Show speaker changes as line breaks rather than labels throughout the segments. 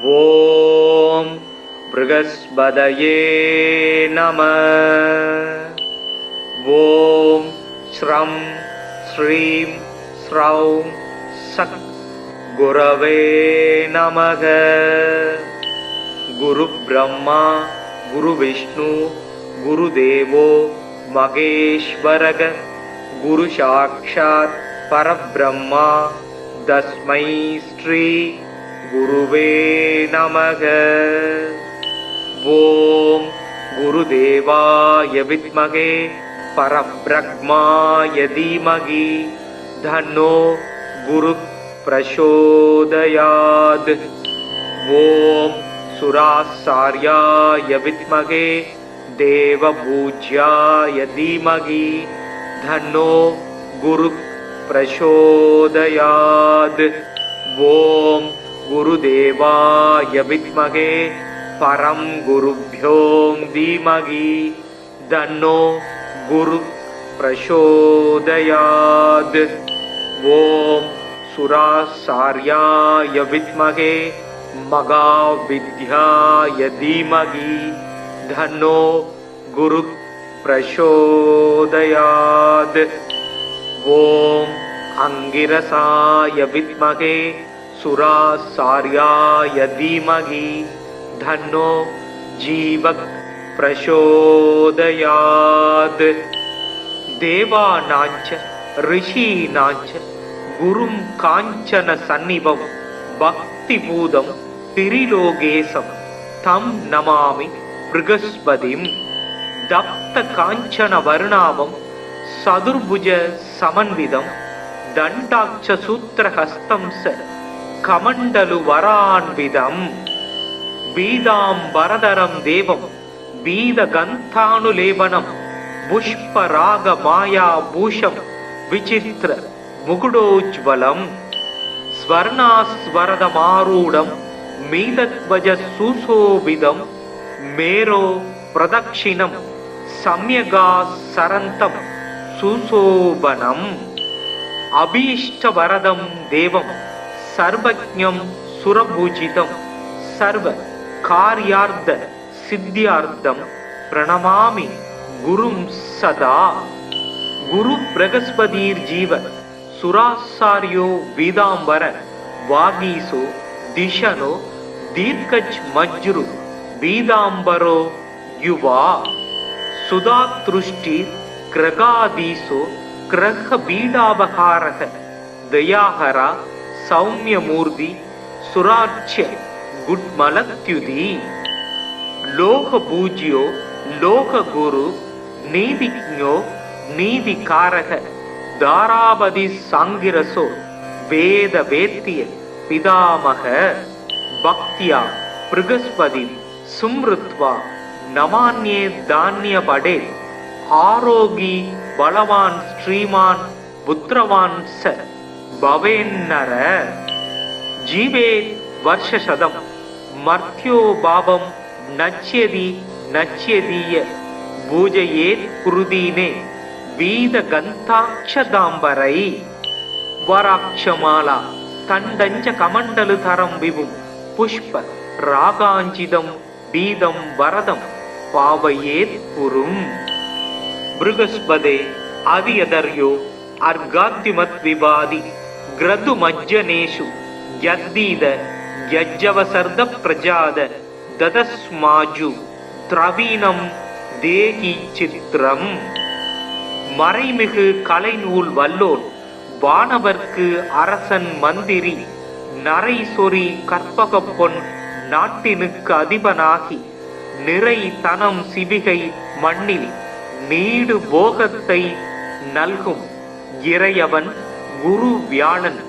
ஓம் ப்ருகஸ்பதயே நமः. ஓம் ஸ்ரம் ஸ்ரீம் ஸ்ரௌம் சக் குரவே நமக. குரு பிரம்மா குரு விஷ்ணு குரு தேவோ மகேஸ்வரக. குரு சாக்ஷாத் பரபிரம்மா தஸ்மை ஸ்ரீ குருவே நமக. ஓம் குருதேவாய வித்மகே பரப்ரக்மாய தீமகி தன்னோ குரு பிரசோதயாத். ஓம் சுராசார்யாய வித்மகே தேவபூஜ்யாய தீமகி தன்னோ குரு பிரசோதயாத். ஓம் குருதேவாய வித்மகே பரம் குருப்யோ தீமகி தன்னோ குரு பிரசோதயாத். ஓம் சுராசார்யாய வித்மகே மகாவித்யாய தீமகி தன்னோ குரு பிரசோதயாத். ஓம் அங்கிரசாய வித்மகே சுராசார்யாய தீமகி தன்னோ ஜீவக் பிரசோதயாத். தேவானாஞ்ச ரிஷீனாஞ்ச குரும் காஞ்சன சந்நிபம் பக்தி பூதம் திரிலோகேசம் தம் நமாமி ப்ருகஸ்பதிம். தப்த காஞ்சன வர்ணாவம் சதுர்புஜ சமன்விதம் தண்டாட்ச சூத்திரஹஸ்தம் ச கமண்டலு வரான்விதம். பீதாம்பரதரம் தேவம் பீத கந்தானுலேபனம் புஷ்பராக மாயா பூஷம் விசித்திர முகுடோஜ்வலம். ஸ்வர்ணாஸ்வரதமாரூடம் மீதத்வஜ சுசோபிதம் மேரோ பிரதக்ஷிணம் சம்யகா சரந்தம் சுசோபனம். அபீஷ்டவரதம் தேவம் சர்வஜ்ஞம் சுரபூஜிதம் சர்வ கார்யார்த்த சித்தியார்த்தம் பிரணமாமி குரும் சதா. குரு ப்ரகஸ்பதிர் ஜீவ சுராசார்யோ வீதாம்பர வாகீசோ திஷனோ தீர்க்கஜ் மஜ்ரு வீதாம்பரோ யுவா. சுதாத்ருஷ்டி கிரகாதீசோ கிரக பீடாபகாரக தயாஹரா சௌமியமூர்த்தி சுராட்சிய குட்மலத்யுதி. லோக பூஜ்யோ லோக குரு நீதிஜ்ஞோ நீதிகாரக தாராபதி சாங்கிரசோ வேத வேத்திய பிதாமக. பக்தியா ப்ருகஸ்பதி சும்ருத்வா நமான்யே தான்ய படே. ஆரோகி பலவான் ஸ்ரீமான் புத்திரவான் ச பவேன்னர. ஜீவே வர்ஷசதம் மர்த்யோ பாபம் நச்யதி நச்யதீய பூஜையேத் குருதீனே வீத கந்தாட்சதாம்பரை. வராட்சமாலா தண்டஞ்ச கமண்டலு தரம் விபும் புஷ்ப ராகாஞ்சிதம் பீதம் வரதம் பாவையேத் குரும். ப்ருகஸ்பதே அதியதர்யோ அர்காத்திமத் விவாதி கிரது மஜ்ஜனேஷு யத்தீத யஜ்ஜவசர்த பிரஜாத ததஸ்மாஜு திரவீணம் தேகி சித்திரம். மறைமிகு கலைநூல் வல்லோன் வானவர்க்கு அரசன் மந்திரி நரை சொறி கற்பக பொன் நாட்டினுக்கு அதிபனாகி நிறை தனம் சிவிகை மண்ணில் நீடு போகத்தை நல்கும் இறையவன் குரு வியாழன்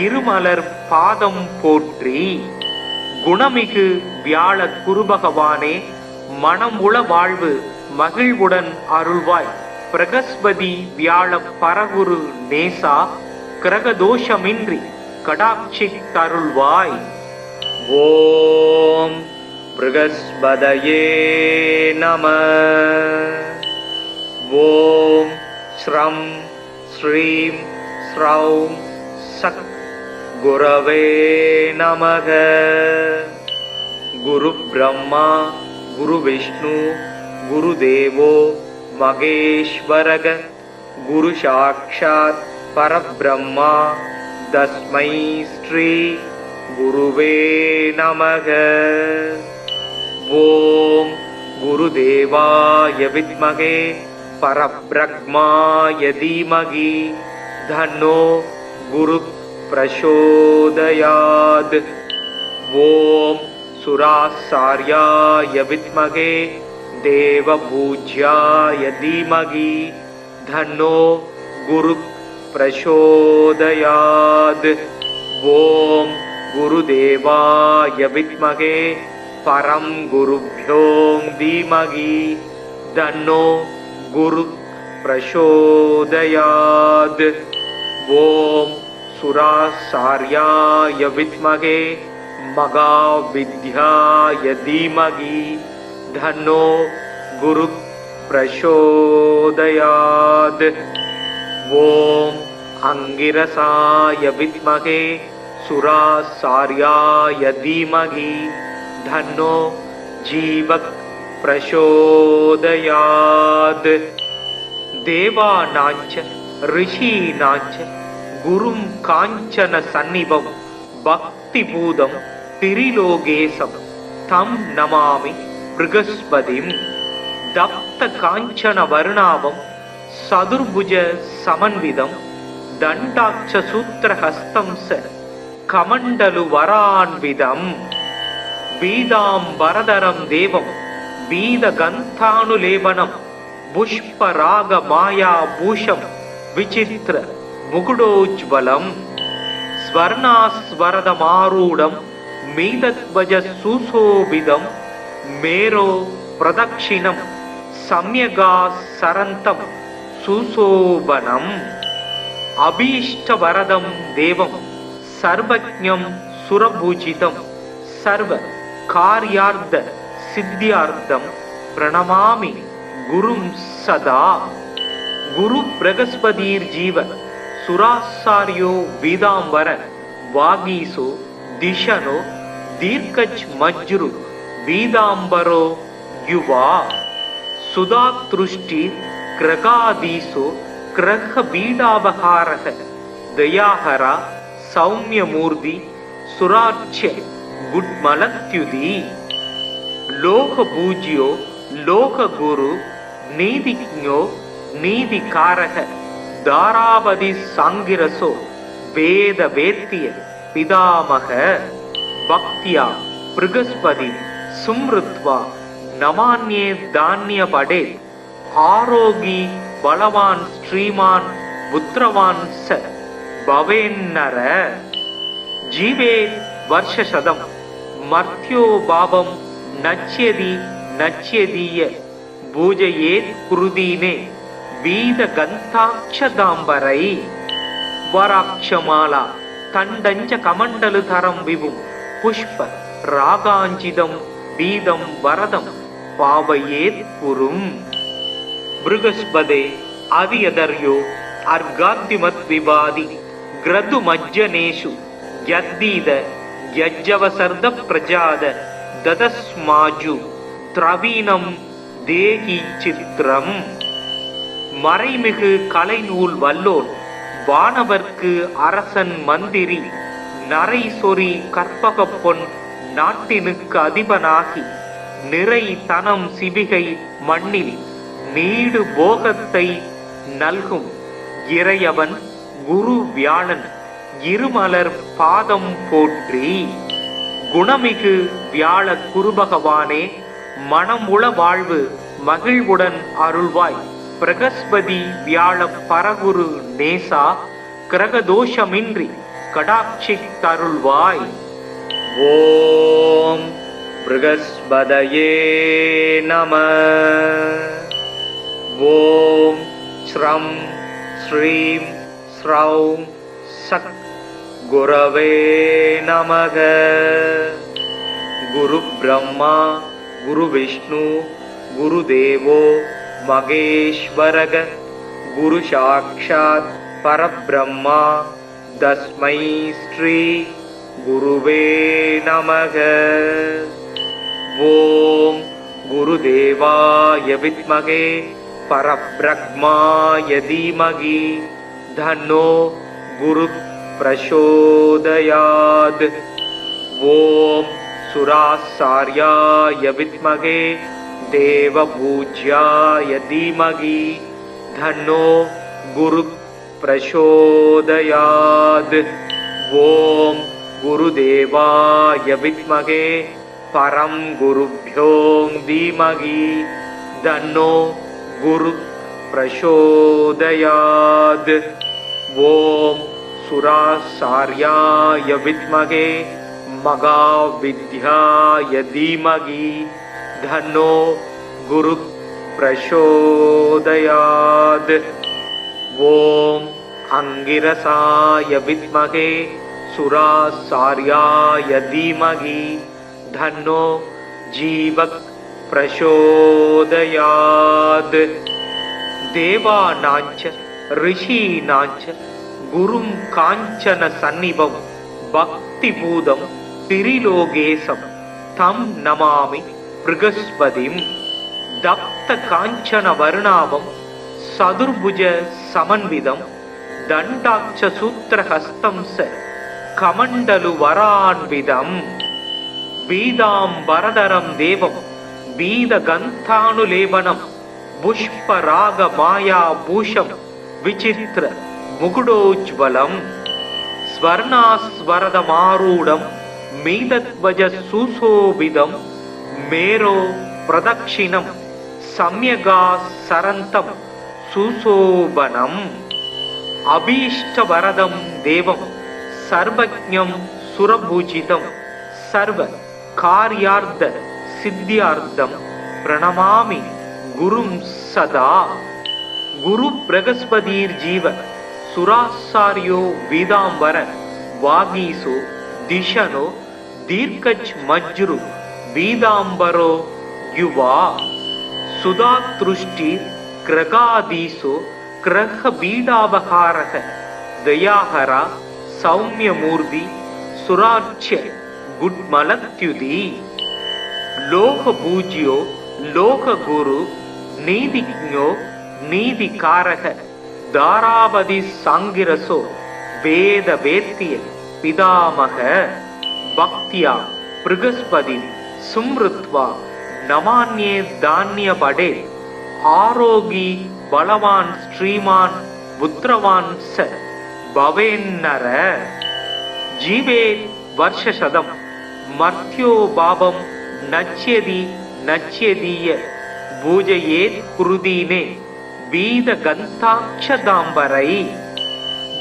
இருமலர் பாதம் போற்றி. குணமிகு வியாழ குருபகவானே மனமுள வாழ்வு மகிழ்வுடன் அருள்வாய். பிரகஸ்பதி வியாழ பரகுரு நேசா கிரகதோஷமின்றி கடாட்சி தருள்வாய். ஓம் ப்ருகஸ்பதயே நமः. ஓம் ஸ்ரம் ஸ்ரீம் ஸ்ரௌம் சக் குரவே நமக. குரு பிரம்மா குரு விஷ்ணு குரு தேவோ மகேஸ்வரக குரு சாக்ஷாத் பரபிரம்மா தஸ்மை ஸ்ரீ குருவே நமக. ஓம் குருதேவாய வித்மகே பரபிரம்மாய தீமகி தன்னோ குரு பிரசோதயாத். ஓம் சுராசார்யாய வித்மகே தேவபூஜ்யாய தீமகி தன்னோ குரு பிரசோதயாத். ஓம் குருதேவாய வித்மகே பரம் குருப்யோ தீமகி தன்னோ குரு பிரசோதயாத். ஓம் சுராசார்யாய வித்மகே மகாவித்யாய தீமகி தன்னோ குரு பிரசோதயாத். ஓம் அங்கிரசாய வித்மகே சுராசார்யாய தீமகி தன்னோ ஜீவக் பிரசோதயாத். தேவானாஞ்ச ரிஷீனாஞ்ச குரும் காஞ்சன சந்நிபம் பக்தி பூதம் திரிலோகேசம் தம் நமாமி ப்ருகஸ்பதிம். தப்த காஞ்சன வருணாபம் சதுர்புஜ சமன்விதம் தண்டாட்ச சூத்திரஹஸ்தம் ச கமண்டலு வரான்விதம். பீதாம்பரதரம் தேவம் பீதகந்தானுலேபனம் புஷ்பராக மாயா பூஷம் விசித்திர முகுடோஜ்வலம். ஸ்வர்ணாஸ்வரதமாரூடம் மீதத்வஜ சுசோபிதம் மேரோ பிரதக்ஷிணம் சம்யகா சரந்தம் சுசோபனம். அபீஷ்டவரதம் தேவம் சர்வஜ்ஞம் சுரபூஜிதம் சர்வ கார்யார்த்த சித்தியார்த்தம் பிரணமாமி குரும் சதா. குரு பிரகஸ்பதீர் ஜீவ சுராசாரியோ வீதாம்பர வாகீசோ திஷனோ தீர்க்கஜ் மஜ்ரு வீதாம்பரோ யுவா. சுதாத்ருஷ்டி கிரகாதீசோ கிரக பீடாபகாரக தயாஹரா சௌமியமூர்த்தி சுராட்ச குட்மலத்யுதி. லோக பூஜ்யோ லோக குரு நீதிஜ்ஞோ நீதிகாரக தாராபதி சாங்கிரசோ வேத வேத்திய பிதாமக. பக்தியா ப்ருகஸ்பதி சும்ருத்வா நமான்யே தான்ய படே. ஆரோகி பலவான் ஸ்ரீமான் புத்திரவான் ச பவேன்னர. ஜீவே வர்ஷசதம் மர்த்யோ பாவம் நச்யதி நச்யதீய பூஜையேத் குருதீனே வீத கந்தாட்சதாம்பரை. வராட்சமாலா தண்டஞ்ச கமண்டலு தரம் விபும் புஷ்ப ராகாஞ்சிதம் வீதம் வரதம் பாவையேத் குரும். ப்ருகஸ்பதே அதியதர்யோ அர்காத்திமத் விவாதி கிரது மஜ்ஜனேஷு யத்தீத யஜ்ஜவசர்த பிரஜாத ததஸ்மாஜு திரவீனம் தேகி சித்திரம். மறைமிகு கலைநூல் வல்லோன் வானவர்க்கு அரசன் மந்திரி நரை சொறி கற்பக பொன் நாட்டினுக்கு அதிபனாகி நிறை தனம் சிவிகை மண்ணில் நீடு போகத்தை நல்கும் இறையவன் குரு வியாழன் இருமலர் பாதம் போற்றி. குணமிகு வியாழ குருபகவானே மனமுள வாழ்வு மகிழ்வுடன் அருள்வாய். பிரகஸ்பதி வியாழ பரகுரு நேசா கிரகதோஷமின்றி கடாட்சி தருள்வாய். ஓம் ப்ருகஸ்பதயே நம. ஓம் ஸ்ரம் ஸ்ரீம் ஸ்ரௌம் சக் குரவே நமக. குரு பிரம்மா குரு விஷ்ணு குரு தேவோ மகேஸ்வரக குரு சாக்ஷாத் பரபிரம்மா தஸ்மை ஸ்ரீ குருவே நமக. ஓம் குருதேவாய வித்மகே பரப்ரக்மாய தீமகி தன்னோ குரு பிரசோதயாத். ஓம் சுராசார்யாய வித்மகே தேவபூஜ்யாய தீமகி தன்னோ குரு பிரசோதயாத். ஓம் குருதேவாய வித்மகே பரம் குருப்யோ தீமகி தன்னோ குரு பிரசோதயாத். ஓம் சுராசார்யாய வித்மகே மகாவித்யாய தீமகி தன்னோ குரு பிரசோதயாத். ஓம் அங்கிரசாய வித்மகே சுராசார்யாய தீமகி தன்னோ ஜீவக் பிரசோதயாத். தேவானாஞ்ச ரிஷீனாஞ்ச குரும் காஞ்சன சந்நிபம் பக்தி பூதம் திரிலோகேசம் தம் நமாமி ப்ருகஸ்பதிம். தப்த காஞ்சன வருணாபம் சதுர்புஜ சமன்விதம் தண்டாட்ச சூத்திரஹஸ்தம் ச கமண்டலு வரான்விதம். பீதாம்பரதரம் தேவம் பீத கந்தானுலேபனம் புஷ்பராக மாயா பூஷம் விசித்திர முகுடோஜ்வலம். ஸ்வர்ணாஸ்வரதமாரூடம் மீதத்வஜ சுசோபிதம் மேரோ பிரதக்ஷிணம் சம்யகா சரந்தம் சுசோபனம். அபீஷ்டவரதம் தேவம் சர்வஜ்ஞம் சுரபூஜிதம் சர்வ கார்யார்த்த சித்தியார்த்தம் பிரணமாமி குரும் சதா. குரு பிரகஸ்பதீர் ஜீவ சுராசாரியோ வீதாம்பர வாகீசோ திஷனோ தீர்க்கஜ் மஜ்ரு வீதாம்பரோ யுவா. சுதாத்ருஷ்டி கிரகாதீசோ கிரக பீடாபகாரக தயாஹரா சௌமியமூர்த்தி சுராட்ச குட்மலத்யுதி. லோக பூஜ்யோ லோக குரு நீதிஜ்ஞோ நீதிகாரக தாராபதி சாங்கிரசோ வேத வேத்திய பிதாமக. பக்தியா ப்ருகஸ்பதி சும்ருத்வா நமான்யே தானிய படே. ஆரோகி பலவான் ஸ்ரீமான் புத்திரவான் ச பவேன்னர. ஜீவே வர்ஷசதம் மர்த்யோ பாபம் நச்யதி நச்யதீய பூஜயேத் குருதீனே வீத கந்தாட்சதாம்பரை.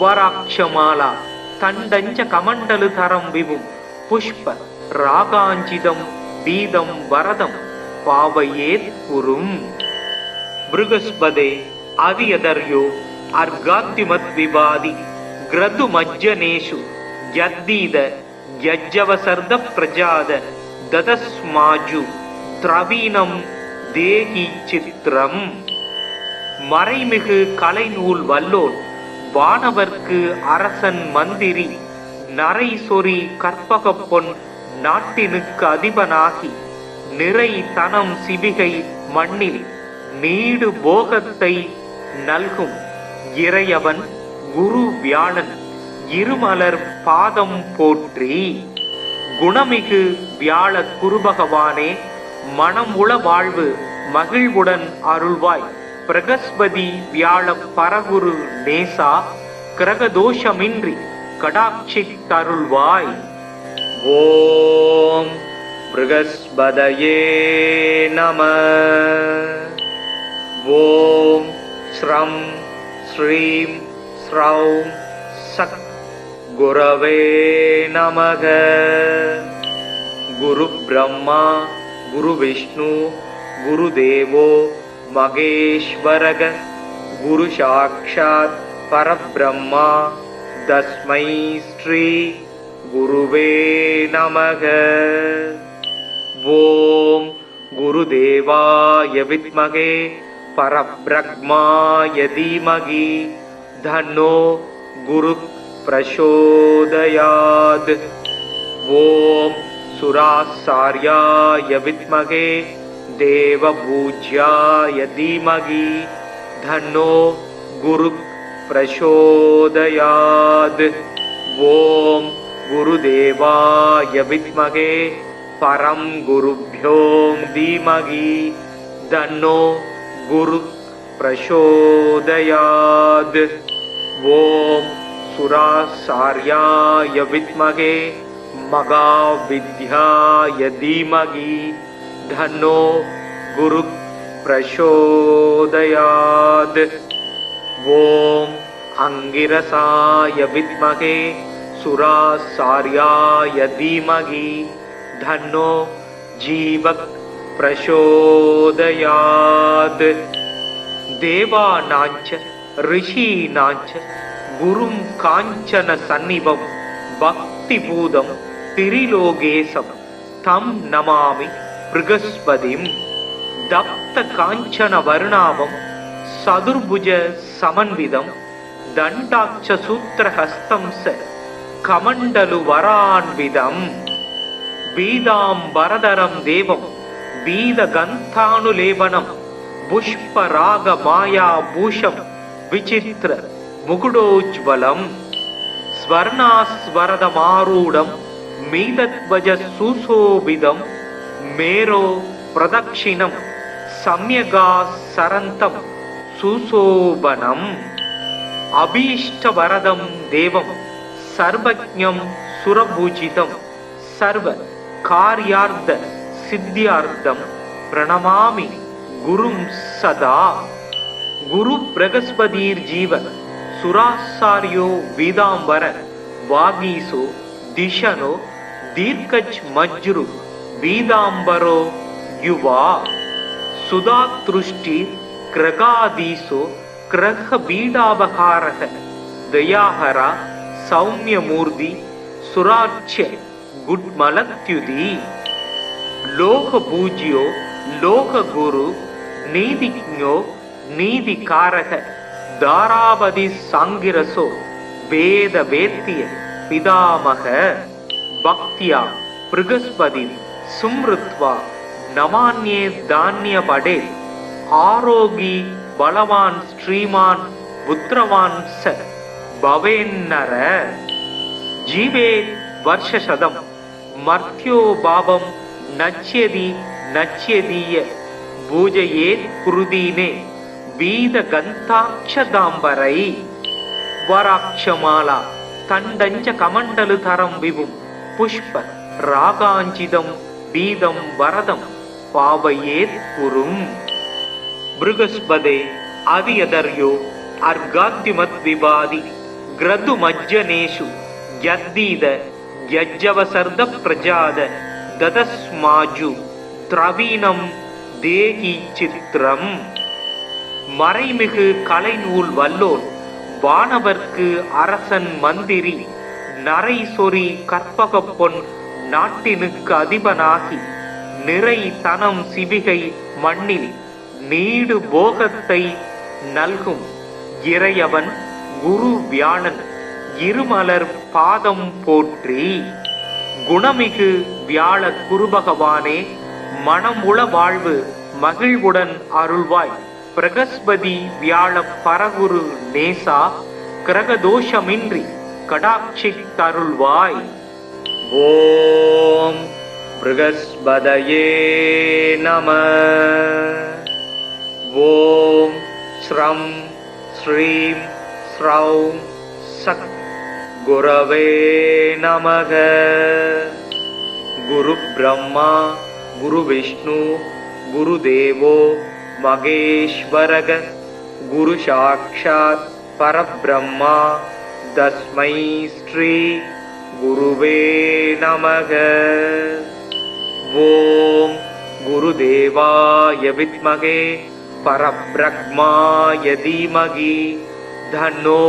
வராட்சமாலா தண்டஞ்ச கமண்டலு தரம் விபும் புஷ்ப ராகாஞ்சிதம் வீதம் வரதம் பாவையேத் குரும். ப்ருகஸ்பதே அவியதர்யோ அர்காத்திமத் விவாதி கிரது மஜ்ஜனேஷு யத்தீத யஜ்ஜவசர்த பிரஜாத ததஸ்மாஜு திரவீனம் தேகி சித்திரம். மறைமிகு கலைநூல் வல்லோன் வானவர்க்கு அரசன் மந்திரி நரை சொறி கற்பக பொன் நாட்டினுக்கு அதிபனாகி நிறை தனம் சிவிகை மண்ணில் நீடு போகத்தை நல்கும் இறையவன் குரு வியாழன் இருமலர் பாதம் போற்றி. குணமிகு வியாழ குருபகவானே மனம் உள வாழ்வு மகிழ்வுடன் அருள்வாய். பிரகஸ்பதி வியாழ பரகுரு நேசா கிரகதோஷமின்றி கடாட்சித்தருள்வாய். ஓம் ப்ருகஸ்பதயே நம. ஓம் ஸ்ரம் ஸ்ரீம் ஸ்ரௌம் சத் குரவே நமக. குரு பிரம்மா குரு விஷ்ணு குரு தேவோ மகேஸ்வரக. குரு சாக்ஷாத் பரபிரம்மா தஸ்மை ஸ்ரீ குருவே நமக. ஓம் குருதேவாய வித்மகே பரபிரக்மாய தீமகி தன்னோ குரு பிரசோதயாத். ஓம் சுராசார்யாய வித்மகே தேவபூஜ்யாய தீமகி தன்னோ குரு பிரசோதயாத். ஓம் குருதேவாய வித்மகே பரம் குருப்யோம் தீமகி தன்னோ குரு பிரசோதயாத். ஓம் சுராசார்யாய வித்மகே மகாவித்யாய தீமகி தன்னோ குரு பிரசோதயாத். ஓம் அங்கிரசாய வித்மகே சுராசார்யாய தீமகி தன்னோ ஜீவக் பிரசோதயாத். தேவானாஞ்ச ரிஷீனாஞ்ச குரும் காஞ்சன சந்நிபம் பக்திபூதம் திரிலோகேசம் தம் நமாமி ப்ருகஸ்பதிம். தப்த காஞ்சன வர்ணாவம் சதுர்புஜ சமன்விதம் தண்டாட்ச சூத்திரஹஸ்தம் ச கமண்டலு வரான்விதம். பீதாம்பரதரம் தேவம் பீதகந்தானுலேபனம் புஷ்பராக மாயா பூஷம் விசித்திர முகுடோஜ்வலம். ஸ்வர்ணாஸ்வரதமாரூடம் மீதத்வஜ சுசோபிதம் மேரோ பிரதக்ஷிணம் சம்யகா சரந்தம் சுசோபனம். அபீஷ்டவரதம் தேவம் சர்வஜ்ஞம் சுரபூஜிதம் சர்வ கார்யார்த்த சித்தியார்த்தம் பிரணமாமி குரும் சதா. குரு பிரகஸ்பதிர் ஜீவ சுராசாரியோ வீதாம்பர வாகீசோ திஷனோ தீர்க்கச் மஜ்ரு வீதாம்பரோ யுவா. சுதாத்ருஷ்டி கிரகாதீசோ கிரக பீடாபகாரக தயாஹரா சௌமியமூர்த்தி சுராட்சிய குட்மலத்யுதி. லோக பூஜ்யோ லோக குரு நீதிஜ்ஞோ நீதிகாரக தாராபதி சாங்கிரசோ வேத வேத்திய பிதாமக. பக்தியா ப்ருகஸ்பதி சும்ருத்வா நமான்யே தான்யபடே. ஆரோகி பலவான் ஸ்ரீமான் புத்திரவான் ச பவேன்னர. ஜீவே வர்ஷசதம் மர்த்யோ பாவம் நச்யதி நச்யதீய பூஜையே குருதீனே வீத கந்தாட்சதாம்பரை. வராட்சமாலா தண்டஞ்ச கமண்டலு தரம் விபும் புஷ்ப ராகாஞ்சிதம் பீதம் வரதம் பாவையேத் குரும். ப்ருகஸ்பதே அதியதர்யோ அர்காத்யுமத் விபாதி கிரது மஜ்ஜனேஷு யத்தீத யஜ்ஜவசர்த பிரஜாத ததஸ்மாஜு திரவீனம் தேகி சித்திரம். மறைமிகு கலைநூல் வல்லோன் வானவர்க்கு அரசன் மந்திரி நரை சொறி கற்பக பொன் நாட்டினுக்கு அதிபனாகி நிறை தனம் சிவிகை மண்ணில் நீடு போகத்தை நல்கும் இறையவன் குரு வியாழன் இருமலர் பாதம் போற்றி. குணமிகு வியாழ குருபகவானே மனம் உள வாழ்வு மகிழ்வுடன் அருள்வாய். பிரகஸ்பதி வியாழ பரகுரு நேசா கிரகதோஷமின்றி கடாட்சி தருள்வாய். ஓம் ப்ருகஸ்பதயே நம. ஓம் ஸ்ரம் ஸ்ரீம் ஸ்ரௌம் சக் குரவே நமக. குரு பிரம்மா குரு விஷ்ணு குரு தேவோ மகேஸ்வரக. குரு சாக்ஷாத் பரபிரம்மா தஸ்மை ஸ்ரீ குருவே நமக. ஓம் குருதேவாய வித்மகே பரபிரம்மாய தீமகி தன்னோ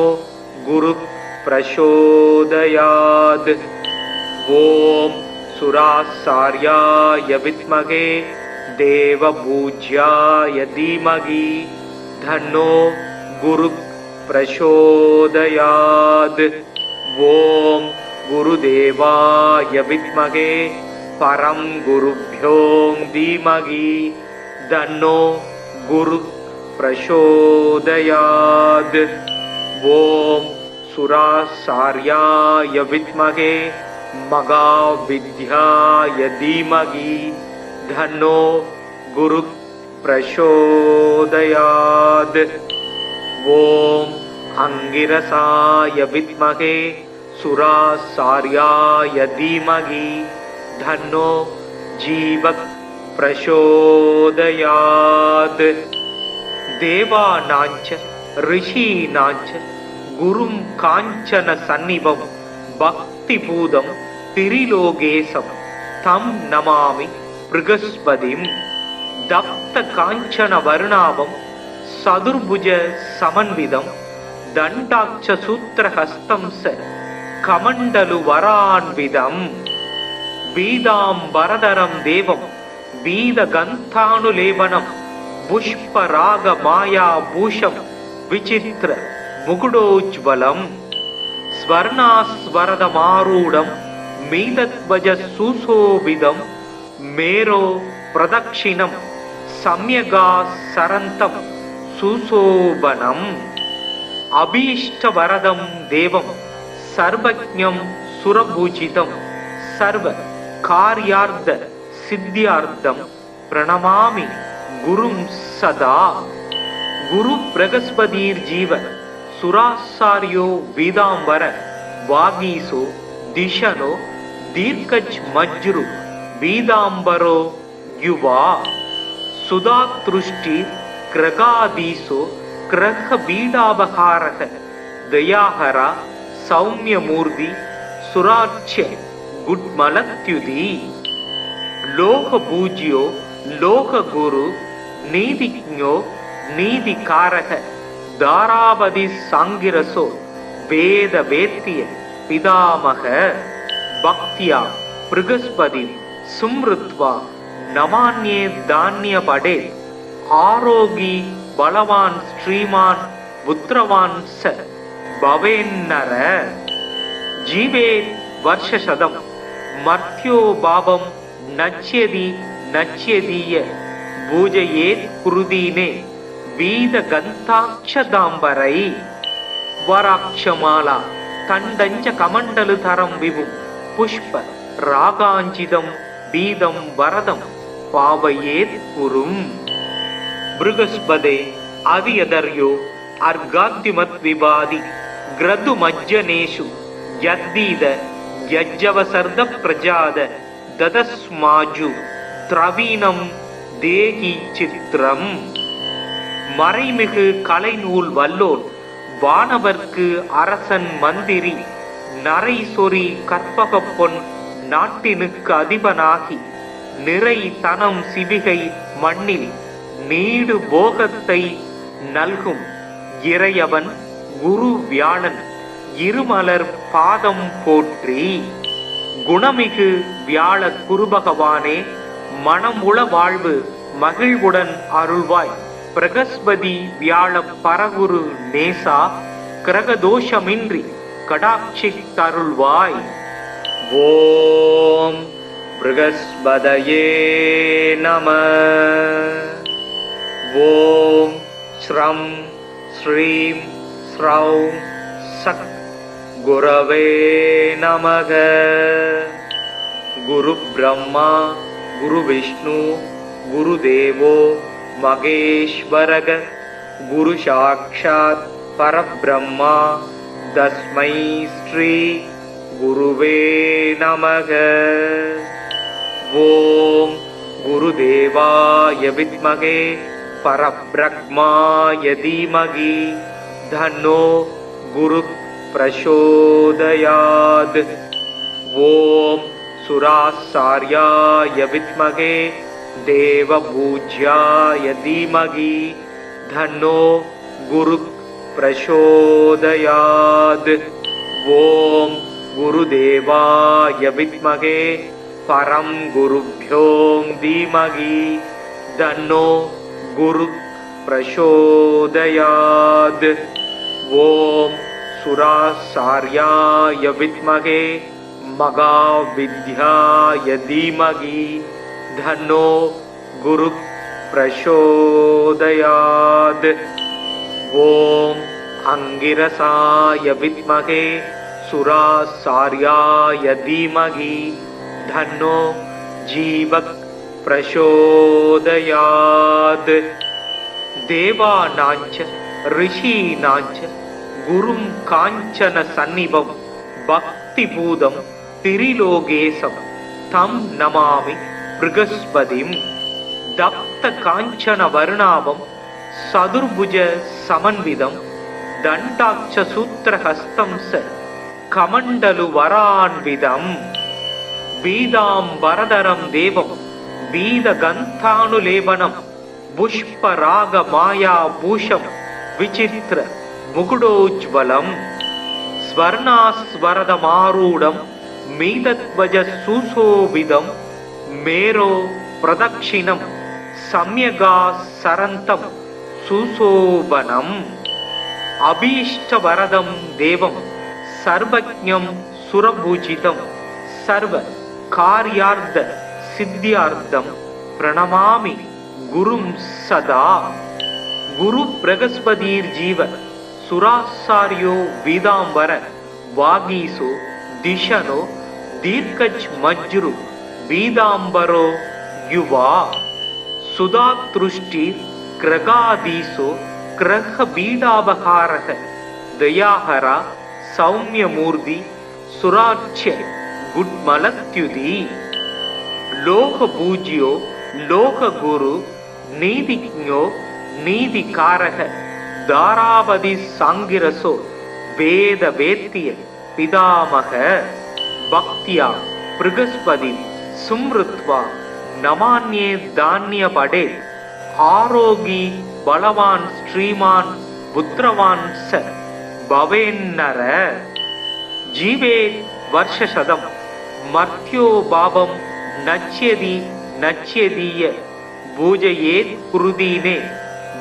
குரு பிரசோதயாத். ஓம் சுராசார்யாய வித்மகே தேவபூஜ்யாய தீமகி தன்னோ குரு பிரசோதயாத். ஓம் குருதேவாய வித்மகே பரம் குருப்யோ தீமகி தன்னோ குரு பிரசோதயாத். ஓம் சுராசார்யாய வித்மகே மகாவித்யாய தீமகி தன்னோ குரு பிரசோதயாத். ஓம் அங்கிரசாய வித்மகே சுராசார்யாய தீமகி தன்னோ ஜீவக் பிரசோதயாத். தேவானாஞ்ச ரிஷீனாஞ்ச குரும் காஞ்சன சந்நிபம் பக்திபூதம் திரிலோகேசம் தம் நமாமி ப்ருகஸ்பதிம். தப்த காஞ்சன வர்ணாபம் சதுர்புஜ சமன்விதம் தண்டாட்ச சூத்திரஹஸ்தம் ச கமண்டலு வரான்விதம். பீதாம்பரதரம் தேவம் பீதகந்தானுலேபனம் புஷ்பராக மாயா பூஷம் விசித்திர முகுடோஜ்வலம். ஸ்வர்ணாஸ்வரதமாரூடம் மீதத்வஜ சுசோபிதம் மேரோ பிரதக்ஷிணம் சம்யகா சரந்தம் சுசோபனம். அபீஷ்டவரதம் தேவம் சர்வஜ்ஞம் சுரபூஜிதம் சர்வ கார்யார்த்த சித்தியார்த்தம் பிரணமாமி குரும் சதா. குரு பிரகஸ்பதீர் ஜீவ சுராசாரியோ வீதாம்பர வாகீசோ திஷனோ தீர்க்கஜ் மஜ்ரு வீதாம்பரோ யுவா. சுதாத்ருஷ்டி கிரகாதீசோ கிரக பீடாபகாரக தயாஹரா சௌமியமூர்த்தி சுராட்சிய குட்மலத்யுதி. லோக பூஜ்யோ லோக குரு நீதிஜ்ஞோ நீதிகாரக தாராபதி சாங்கிரசோ வேத வேத்திய பிதாமக. பக்தியா ப்ருகஸ்பதி சும்ருத்வா நமான்யே தானிய படே. ஆரோகி பலவான் ஸ்ரீமான் புத்திரவான் ச பவேன்னர. ஜீவே வர்ஷசதம் மர்த்யோ பாவம் நச்யதி நச்யதீய பூஜையேத் குருதீனே வீத கந்தாட்சதாம்பரை. வராட்சமாலா தண்டஞ்ச கமண்டலு தரம் விபும் புஷ்ப ராகாஞ்சிதம் பீதம் வரதம் பாவையேத் குரும். ப்ருகஸ்பதே அவியதர்யோ அர்காத்திமத் விபாதி கிரது மஜ்ஜனேஷு யத்தீத யஜ்ஜவசர்த பிரஜாத ததஸ்மாஜு திரவீனம் தேகி சித்திரம். மறைமிகு கலைநூல் வல்லோன் வானவர்க்கு அரசன் மந்திரி நரை சொறி கற்பக பொன் நாட்டினுக்கு அதிபனாகி நிறை தனம் சிவிகை மண்ணில் நீடு போகத்தை நல்கும் இறையவன் குரு வியாழன் இருமலர் பாதம் போற்றி. குணமிகு வியாழ குருபகவானே மனமுள வாழ்வு மகிழ்வுடன் அருள்வாய். பிரகஸ்பதி வியாழ பரகுரு நேசா கிரகதோஷமின்றி கடாட்சி தருள்வாய். ஓம் ப்ருகஸ்பதயே நம. ஓம் ஸ்ரம் ஸ்ரீம் ஸ்ரௌம் சக் குரவே நமக. குரு பிரம்மா குரு விஷ்ணு குரு தேவோ மகேஸ்வரக. குரு சாக்ஷாத் பரபிரம்மா தஸ்மை ஸ்ரீ குருவே நமக. ஓம் குருதேவாய வித்மகே பரப்ரக்மாய தீமகி தன்னோ குரு பிரசோதயாத். ஓம் சுராசார்யாய வித்மகே தேவபூஜ்யாய தீமகி தன்னோ குரு பிரசோதயாத். ஓம் குருதேவாய வித்மகே பரம் குருப்யோ தீமகி தன்னோ குரு பிரசோதயாத். ஓம் சுராசார்யாய வித்மகே महाविद्याय धीमहि तन्नो गुरुः प्रचोदयात्। ओम अंगिरसाय विद्महे सुरासार्याय धीमहि तन्नो जीवः प्रचोदयात्। देवानांच ऋषीणांच गुरुं कांचन सन्निभं भक्तिपूतं त्रिलोकेशं तं नमामि बृहस्पतिं। दत्त कांचन वर्णाभं सदुर्भुज समन्वितं दण्डाक्ष सूत्रहस्तं स कमण्डलु वरान्वितं। वीदाम्बरधरं देवं वीदगन्धानुलेपनं पुष्परागमायाभूषं विचित्र मुकुटोज्ज्वलं। स्वर्णास्वरदमारूढं मीतध्वज सुशोभितं मेरो प्रदक्षिणं सम्यगासरन्तं सुशोभनम्। अभीष्टवरदं देवं सर्वज्ञं सुरपूजितं सर्वकार्यार्थ सिद्ध्यार्थं प्रणमामि गुरुं सदा। गुरु बृहस्पतिर्जीव सुरासार्यो वीदांबर वागीसो दिशनो दीर्घज्मज्रु वीदांबरो युवा। सुधातृष्टि ग्रगाधीसो ग्रह बीडापहारः दयाहरा सौम्यमूर्ति सुराच्य गुड्मलत्युति। लोकपूज्यो लोकगुरु नीतिज्ञो नीतिकारः दारावधि सांगिरसो वेद वेत्य पितामह। भक्त्या बृहस्पति सुमृत्वा नमान्ये धान्य पडे। आरोगी बलवान श्रीमान पुत्रवान स भवेन्नर। जीवे वर्षशतं मर्त्यो भावं नच्यति नच्यदीय पूजयेत् कुरुदीने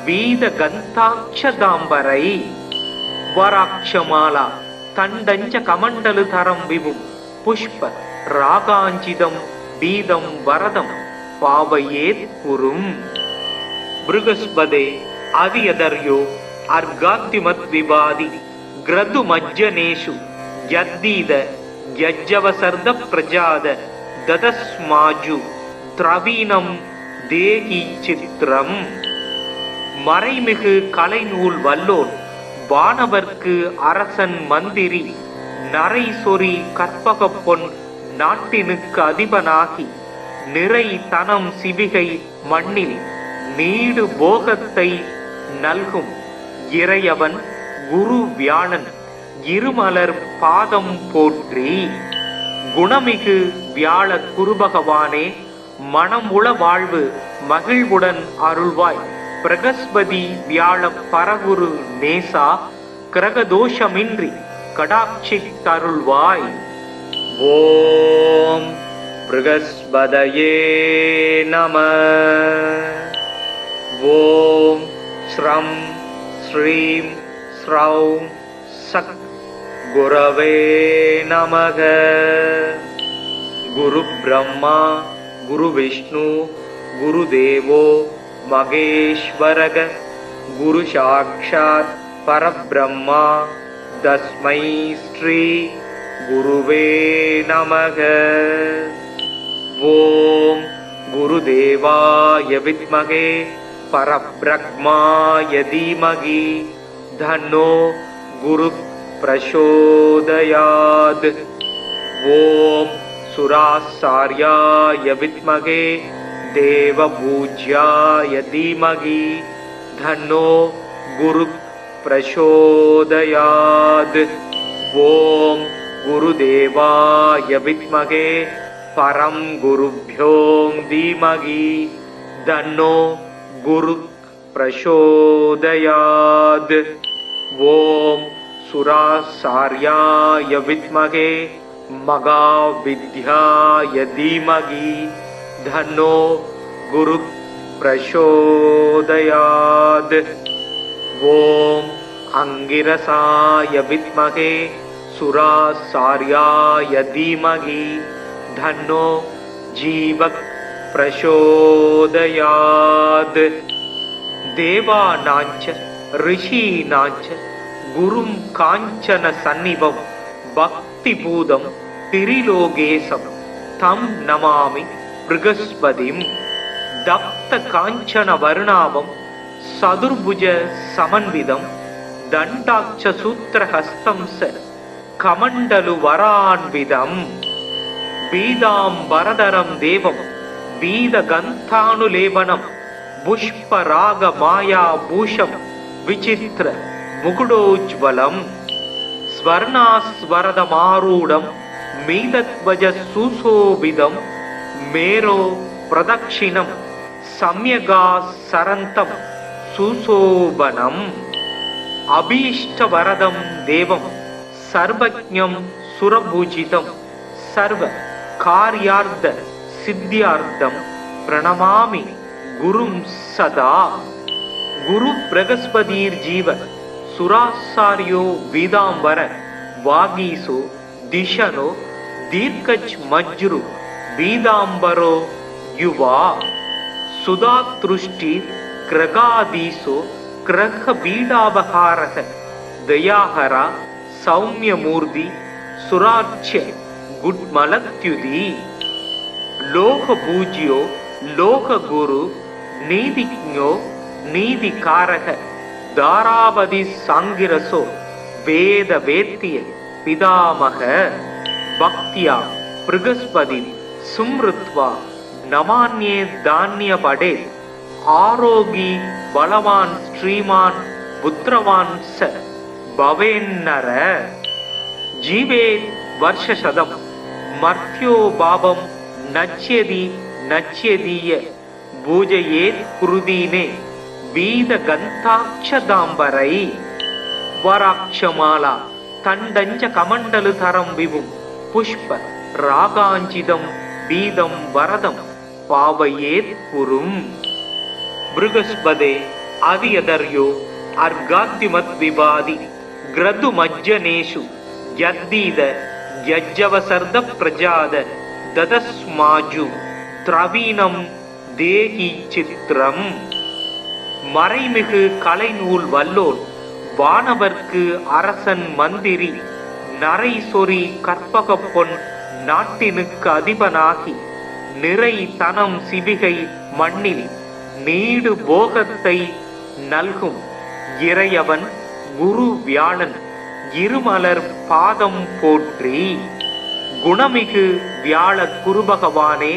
वीदगन्धाक्षदाम्बरै। वराक्षमाला तण्डञ्च कमण्डलुधरं विभुं पुष्प रागाञ्चितं बीदं वरदं पावयेत् कुरुम्। बृहस्पते अधियदर्यो अर्घाद्युमद्विवादि ग्रदुमज्जनेषु यद्दीद यज्जवसर्द प्रजाद ददस्माजु द्रवीणं தேகி சித்திரம். மறைமிகு கலைநூல் வல்லோன் வானவர்க்கு அரசன் மந்திரி நரை சொறி கற்பக பொன் நாட்டினுக்கு அதிபனாகி நிறை தனம் சிவிகை மண்ணில் நீடு போகத்தை நல்கும் இறையவன் குரு வியாழன் இருமலர் பாதம் போற்றி. குணமிகு வியாழ குருபகவானே, மனமுள வாழ்வு மகிழ்வுடன் அருள்வாய். பிரகஸ்பதி வியாழ பரகுரு நேசா, கிரகதோஷமின்றி கடாட்சித்தருள்வாய். ஓம் ப்ருகஸ்பதயே நம. ஓம் ஸ்ரம் ஸ்ரீம் ஸ்ரௌம் சக் குரவே நமக. குரு பிரம்மா குரு விஷ்ணு குரு தேவோ மகேஸ்வரக. குரு சாக்ஷாத் பரபிரம்மா தஸ்மை ஸ்ரீ குருவே நமக. ஓம் குருதேவாய வித்மகே பரபிரம்மாய தீமகி தன்னோ குரு பிரசோதயாத். ஓம் சுராசார்யாய வித்மகே தேவபூஜ்யாய தீமகி தன்னோ குரு பிரசோதயாத். ஓம் குருதேவாய வித்மகே பரம் குருப்யோ தீமகி தன்னோ குரு பிரசோதயாத். ஓம் சுராசார்யாய வித்மகே மகாவித்யாய தீமகி தன்னோ குரு பிரசோதயாத். ஓம் அங்கிரசாய வித்மகே सुरासार्याय धीमहि धन्नो जीवः प्रचोदयात् देवानाञ्च ऋषीणाञ्च गुरुं काञ्चन सन्निभं भक्तिपूतं त्रिलोकेशं तं नमामि बृहस्पतिं दप्त काञ्चन वर्णाभं सदुर्भुज समन्वितं दण्डाक्ष सूत्रहस्तं स कमण्डलु वरान्वितं पीताम्बरधरं देवं पीतगन्धानुलेपनं पुष्परागमायाभूषं विचित्र मुकुटोज्ज्वलं स्वर्णास्वरदमारूढं मीतध्वज सुशोभितं मेरो प्रदक्षिणं सम्यगासरन्तं सुशोभनम् अभीष्टवरदं देवं सर्वज्ञं सुरपूजितं सर्वकार्यार्थ सिद्ध्यार्थं प्रणमामि गुरुं सदा गुरु बृहस्पतिर्जीव सुरासार्यो वीदांबर वागीसो दिशनो दीर्घज्मज्रु वीदांबरो युवा सुधातृष्टि ग्रगादीसो ग्रह बीडावहारः दयाहरा सौम्यमूर्ति सुराच्य गुड्मलत्युदी लोकपूज्यो लोकगुरु नीतिज्ञो नीतिकारः दारावधि सांगिरसो वेद वेत्य पितामह भक्त्या बृहस्पति सुमृत्वा नमान्ये धान्य पडे आरोगी बलवान श्रीमान पुत्रवान स भवेन्नर जीवे वर्षशतम मर्त्यो पापं नच्यति नच्यदीय पूजयेत् कुरुदीने वीदगन्धाक्षदाम्बरै वराक्षमाला तण्डञ्च कमण्डलुधरं विभुं पुष्प रागाञ्चितं वीदं वरदं पावयेत् कुरुम् बृहस्पते अवियदर्यो अर्घाद्युमद्विवादि ग्रदुमज्जनेषु यद्दीद यज्जवसर्द प्रजाद ददस्माजु திரவீனம் தேகி சித்திரம் மறைமிகு கலைநூல் வல்லோன் வானவர்க்கு அரசன் மந்திரி நரை சொறி கற்பக பொன் நாட்டினுக்கு அதிபனாகி நிறை தனம் சிவிகை மண்ணில் நீடு போகத்தை நல்கும் இறையவன் குரு வியாழன் இருமலர் பாதம் போற்றி குணமிகு வியாழ குருபகவானே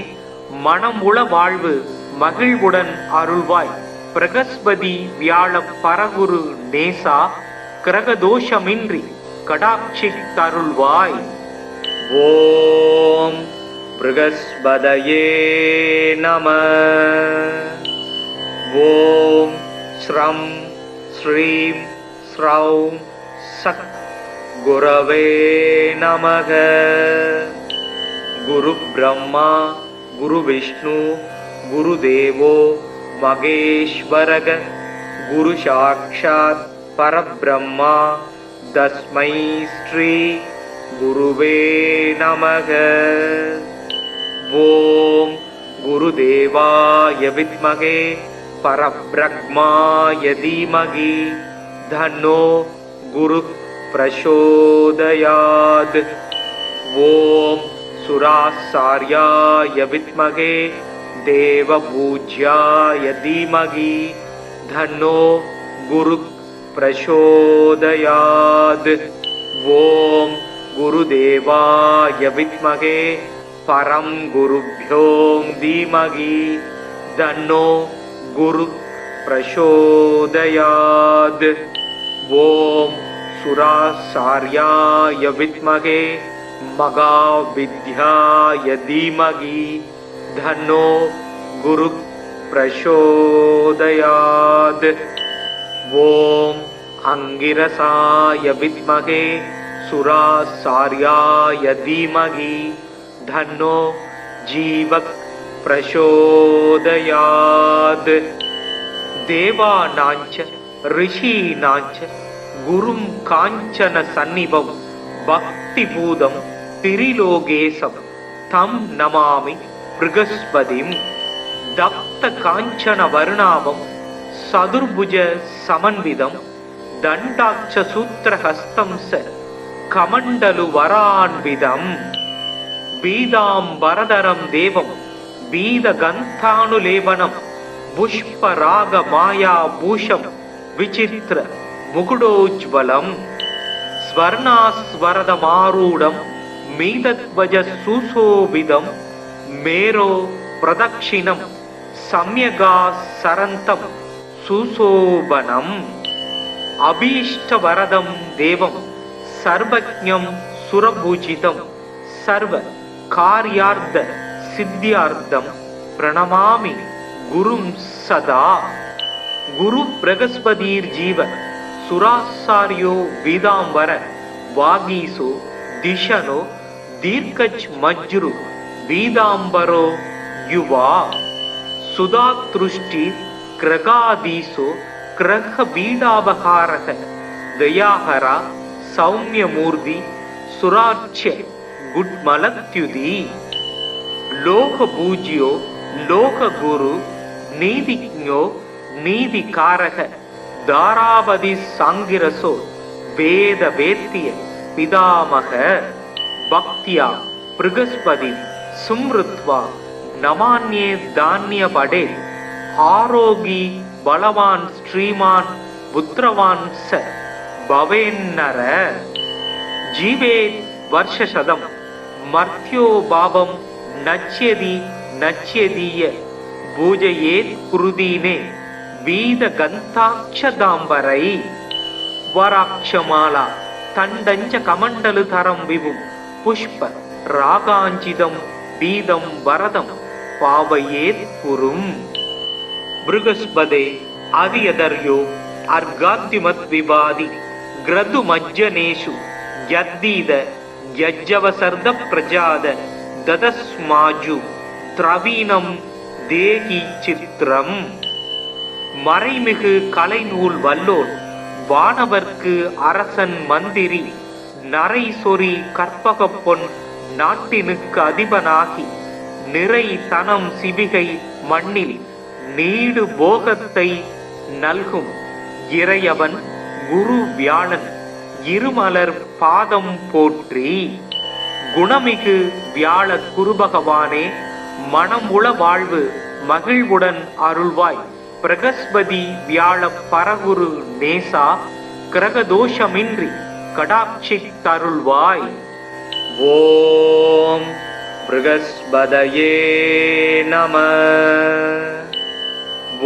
மனமுள வாழ்வு மகிழ்வுடன் அருள்வாய் பிரகஸ்பதி வியாழ பரகுரு நேசா கிரகதோஷமின்றி கடாட்சித்தருள்வாய் ஓம் ப்ருகஸ்பதயே நம ஓம் ஸ்ரம் ஸ்ரீம் ஸ்ரௌம் சக் குரவே நமக குரு பிரம்மா गुरु विष्णु गुरुदेवो महेश्वरः गुरु साक्षात् परब्रह्मा तस्मै श्री गुरुवे नमः ओम गुरुदेवाय विद्महे परब्रह्माय धीमहि तन्नो गुरु प्रचोदयात् ओम सुरासार्याय विद्महे देवपूज्याय धीमहि तन्नो गुरु प्रचोदयात् ओम गुरुदेवाय विद्महे परं गुरुभ्यो धीमहि तन्नो गुरु प्रचोदयात् ओम सुरासार्याय विद्महे महाविद्याय धीमहि तन्नो गुरु प्रचोदयात् ओम अंगिरसाय विद्महे सुरासार्याय धीमहि तन्नो जीवः प्रचोदयात् देवानाञ्च ऋषीणाञ्च गुरुं काञ्चन सन्निभं பக்திபூதம் திரிலோகேசம் தம் நமாமி ப்ருகஸ்பதிம். தப்த காஞ்சன வருணாபம் சதுர்புஜ சமன்விதம் தண்டாட்ச சூத்திரஹஸ்தம் ச கமண்டலு வரான்விதம். பீதாம்பரதரம் தேவம் பீதகந்தானுலேபனம் புஷ்பராக மாயா பூஷம் விசித்திர முகுடோஜ்வலம். ஸ்வர்ணாஸ்வரதமாரூடம் மீதத்வஜ சுசோபிதம் மேரோ பிரதக்ஷிணம் சம்யகா சரந்தம் சுசோபனம். அபீஷ்டவரதம் தேவம் சர்வஜ்ஞம் சுரபூஜிதம் சர்வ கார்யார்த்த சித்தியார்த்தம் பிரணமாமி குரும் சதா. குரு பிரகஸ்பதீர் ஜீவ சுராசாரியோ வீதாம்பர வாகீசோ திஷனோ தீர்க்கச் மஜ்ரு வீதாம்பரோ யுவா. சுதாத்ருஷ்டி கிரகாதீசோ கிரக பீடாபகாரக தயாஹரா சௌமியமூர்த்தி சுராட்ச குட்மலத்யுதி. லோக பூஜ்யோ லோக குரு நீதிஜ்ஞோ நீதிகாரக தாராபதி சாங்கிரசோ வேத வேத்திய பிதாமக. பக்தியா ப்ருகஸ்பதி சும்ருத்வா நமான்யே தானிய படே. ஆரோகி பலவான் ஸ்ரீமான் புத்திரவான் ச பவேன்னர. ஜீவே வர்ஷசதம் மர்த்யோ பாவம் நச்யதி நச்யதீய பூஜையேத் குருதீனே வீத கந்தாட்சதாம்பரை. வராட்சமாலா தண்டஞ்ச கமண்டலு தரம் விபும் புஷ்ப ராகாஞ்சிதம் பீதம் வரதம் பாவையேத் குரும். ப்ருகஸ்பதே அதியதர்யோ அர்காத்திமத் விவாதி கிரது மஜ்ஜனேஷு யத்தீத யஜ்ஜவசர்த பிரஜாத ததஸ்மாஜு திரவீனம் தேகி சித்திரம். மறைமிகு கலைநூல் வல்லோன் வானவர்க்கு அரசன் மந்திரி நரை சொறி கற்பக பொன் நாட்டினுக்கு அதிபனாகி நிறை தனம் சிவிகை மண்ணில் நீடு போகத்தை நல்கும் இறையவன் குரு வியாழன் இருமலர் பாதம் போற்றி. குணமிகு வியாழ குருபகவானே மனமுள வாழ்வு மகிழ்வுடன் அருள்வாய். பிரகஸ்பதி வியாழ பரகுரு நேசா கிரகதோஷமின்றி கடாட்சித்தருள்வாய். ஓம் ப்ருகஸ்பதயே நம.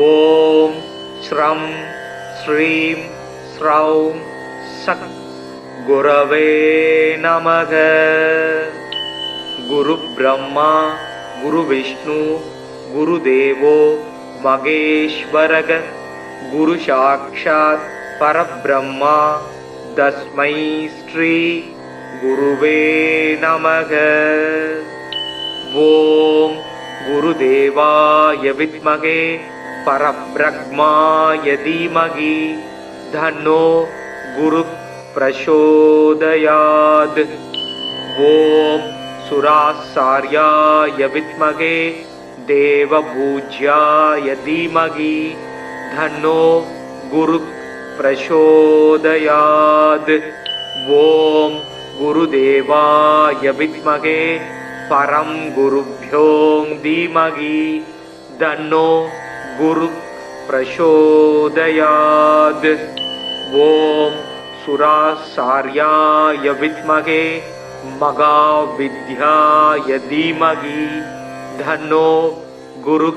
ஓம் ஸ்ரம் ஸ்ரீம் ஸ்ரௌம் சத் குரவே நமக. குரு பிரம்மா குரு விஷ்ணு குரு தேவோ மகேஸ்வரக. குரு சாக்ஷாத் பரபிரம்மா தஸ்மை ஸ்ரீ குருவே நமக. ஓம் குருதேவாய வித்மகே பரப்ரக்மாய தீமகி தன்னோ குரு பிரசோதயாத். ஓம் சுராசார்யாய வித்மகே தேவபூஜ்யாய தீமகி தன்னோ குரு பிரசோதயாத். ஓம் குருதேவாய வித்மகே பரம் குருப்யோ தீமகி தன்னோ குரு பிரசோதயாத். ஓம் சுராசார்யாய வித்மகே மகாவித்யாய தீமகி தன்னோ குரு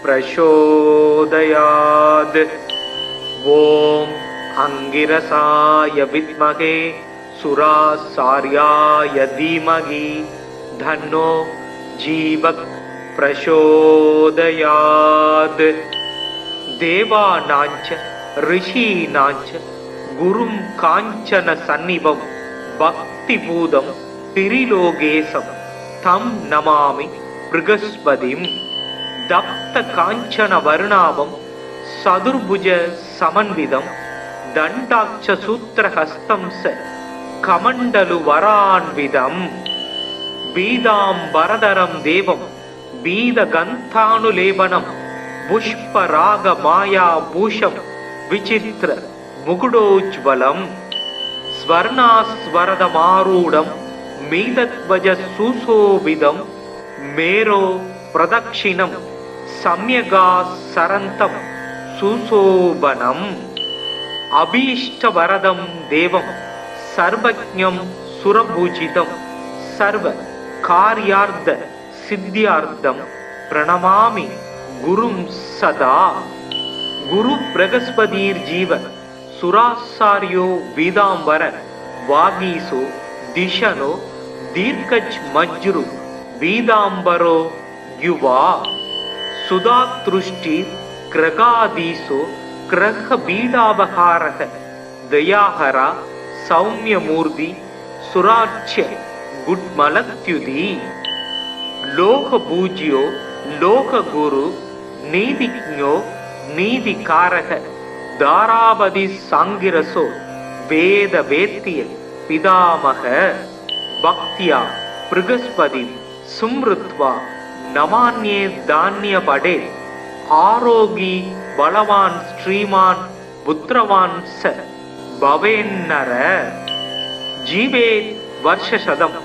பிரசோதயாத். ஓம் அங்கிரசாய வித்மகே சுராசார்யாய தீமகி தன்னோ ஜீவக் பிரசோதயாத். தேவானாஞ்ச ரிஷீனாஞ்ச குரும் காஞ்சன சந்நிபம் பக்திபூதம் திரிலோகேசம் தம் நமாமி ப்ருகஸ்பதிம். தப்த காஞ்சன வருணாபம் சதுர்புஜ சமன்விதம் தண்டாட்ச சூத்திரஹஸ்தம் ச கமண்டலு வரான்விதம் பீதாம்பரதரம் தேவம் பீதகந்தானுலேபனம் புஷ்பராக மாயா பூஷம் விசித்திர முகுடோஜ்வலம் ஸ்வர்ணாஸ்வரதமாரூடம் மீதத்வஜ சுசோபிதம் மேரோ பிரதக்ஷிணம் சம்யகா சரந்தம் சுசோபனம் அபீஷ்டவரதம் தேவம் சர்வஜ்ஞம் சுரபூஜிதம் சர்வ காரியார்த்த சித்தியார்த்தம் பிரணமாமி குரும் சதா. குரு பிரகஸ்பதீர் ஜீவ சுராசாரியோ வீதாம்பர வாகீசோ திஷனோ தீர்க்கஜ் மஜ்ரு வீதாம்பரோ யுவா சுதாத்ருஷ்டி கிரகாதீசோ கிரக பீடாபகாரக தயாஹரா சௌமியமூர்த்தி சுராட்சிய குட்மலத்யுதி லோக பூஜ்யோ லோக குரு நீதிஜ்ஞோ நீதிகாரக தாராபதி சாங்கிரசோ வேத வேத்திய பிதாமக பக்தியா பிருகஸ்பதி சும்ருத்வா நமான்யே தானிய படே ஆரோகி பலவான் ஸ்ரீமான் புத்திரவான் ச பவேன்னர ஜீவே வருஷசதம்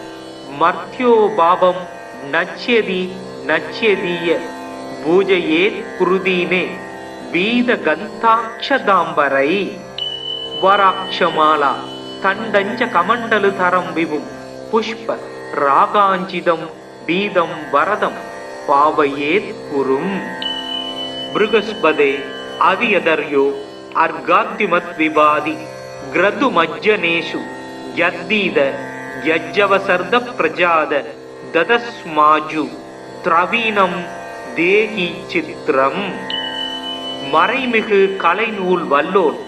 மர்த்யோ பாபம் நச்யதி நச்யதீய பூஜையேத் குருதீனே வீத கந்தாட்சதாம்பரை வராட்சமாலா தண்டஞ்ச கமண்டலு தரம் விபும் புஷ்ப ராகாஞ்சிதம் பீதம் வரதம் பாவையேத் குரும். பிருகஸ்பதே அவியதர்யோ அர்காத்திமத் விபாதி கிரது மஜ்ஜனேஷு யத்தீத யஜ்ஜவசர்த பிரஜாத ததஸ்மாஜு திரவீனம் தேகி சித்திரம். மறைமிகு கலைநூல் வல்லோன்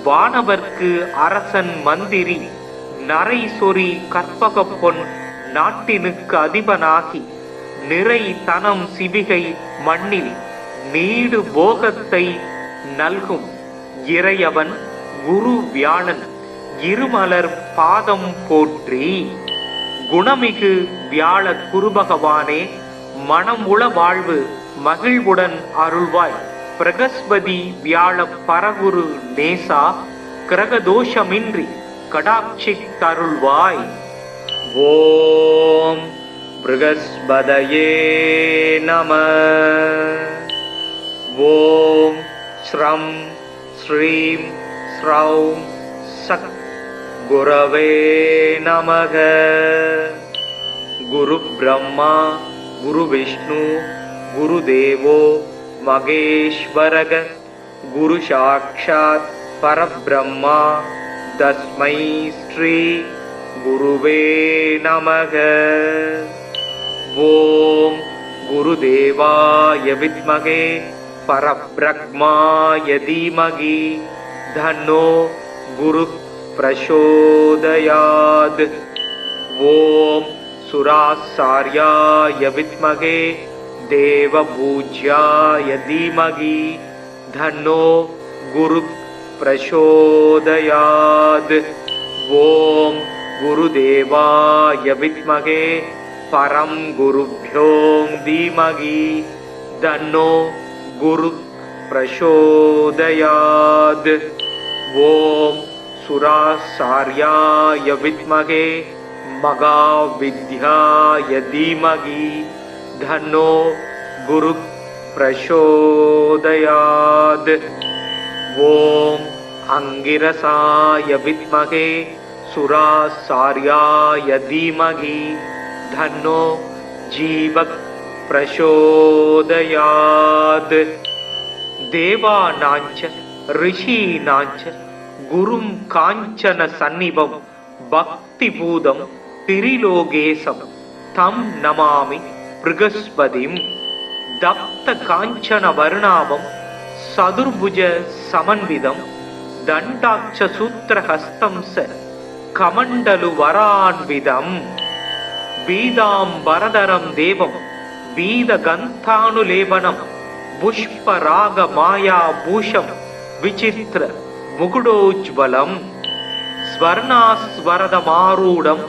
வானவர்க்கு அரசன் மந்திரி நரை சொறி கற்பக பொன் நாட்டினுக்கு அதிபனாகி நிறை தனம் சிவிகை மண்ணில் நீடு போகத்தை நல்கும் இறையவன் குரு வியாழன் இருமலர் பாதம் போற்றி. குணமிகு வியாழ குருபகவானே மனம் உள வாழ்வு மகிழ்வுடன் அருள்வாய். பிரகஸ்பதி வியாழ பரகுரு நேசா கிரகதோஷமின்றி கடாட்சி தருள்வாய். ஓம் பிருகஸ்பதயே நம. ஓம் ஸ்ரம் ஸ்ரீம் ஸ்ரௌம் சத் குரவே நமக. குரு பிரம்மா குரு விஷ்ணு குரு தேவோ மகேஸ்வரக குரு சாக்ஷாத் பரபிரம்மா தஸ்மை ஸ்ரீ குருவே நமக. ஓம் குருதேவாய வித்மகே பரபிரம்மாய தீமகி தன்னோ குரு பிரசோதயாத். ஓம் சுராசார்யாய வித்மகே தேவபூஜ்யாய தீமகி தன்னோ குரு பிரசோதயாத். ஓம் குருதேவாய வித்மகே பரம் குருப்யோம் தீமகி தன்னோ குரு பிரசோதயாத். ஓம் சுராசார்யாய வித்மகே மகாவித்யாய தீமகி தன்னோ குரு பிரசோதயாத். ஓம் அங்கிரசாய வித்மகே சுராசார்யாய தீமகி தன்னோ ஜீவக் பிரசோதயாத். தேவானாஞ்ச ரிஷீனாஞ்ச குரும் காஞ்சன சந்நிபம் பக்தி பூதம் திரிலோகேசம் தம் நமாமி பிருகஸ்பதிம். தப்த காஞ்சன வர்ணாபம் சதுர்புஜ சமன்விதம் தண்டாட்ச சூத்திரஹஸ்தம் ச கமண்டலு வரான்விதம் பீதாம்பரதரம் தேவம் பீதகந்தானுலேபனம் புஷ்பராக மாயா பூஷம் விசித்திர முகுடோஜ்வலம் ஸ்வர்ணாஸ்வரதமாரூடம்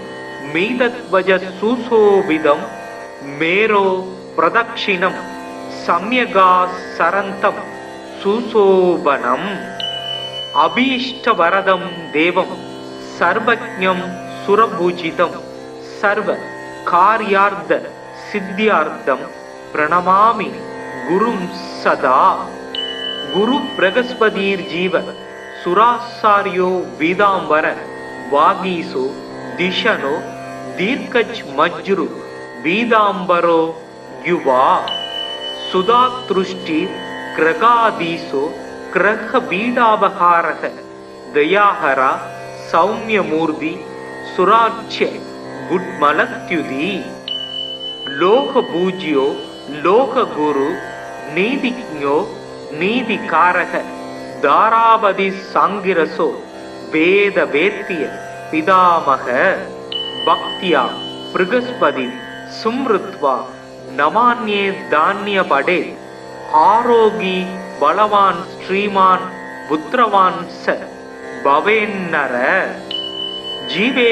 மீதத்வஜ சுசோபிதம் மேரோ பிரதக்ஷிணம் சம்யகா சரந்தம் சுசோபனம். அபீஷ்டவரதம் தேவம் சர்வஜ்ஞம் சுரபூஜிதம் சர்வ கார்யார்த்த சித்தியார்த்தம் பிரணமாமி குரும் சதா. குரு பிரகஸ்பதீர் ஜீவ சுராசாரியோ வீதாம்பர வாகீசோ திஷனோ தீர்க்கச் மஜ்ரு வீதாம்பரோ யுவா சுதாத்ருஷ்டி கிரகாதீசோ கிரக பீடாபகாரக தயாஹரா சௌமியமூர்த்தி சுராட்சிய குட்மலத்யுதி. லோக பூஜ்யோ லோக குரு நீதிஜ்ஞோ நீதிகாரக தாராபதி சாங்கிரசோ வேத வேத்திய பிதாமக. பக்தியா பிருகஸ்பதி சும்ருத்வா நமான்யே தான்யபடே ஆரோகி பலவான் ஸ்ரீமான் புத்திரவான் ச பவேன்னர. ஜீவே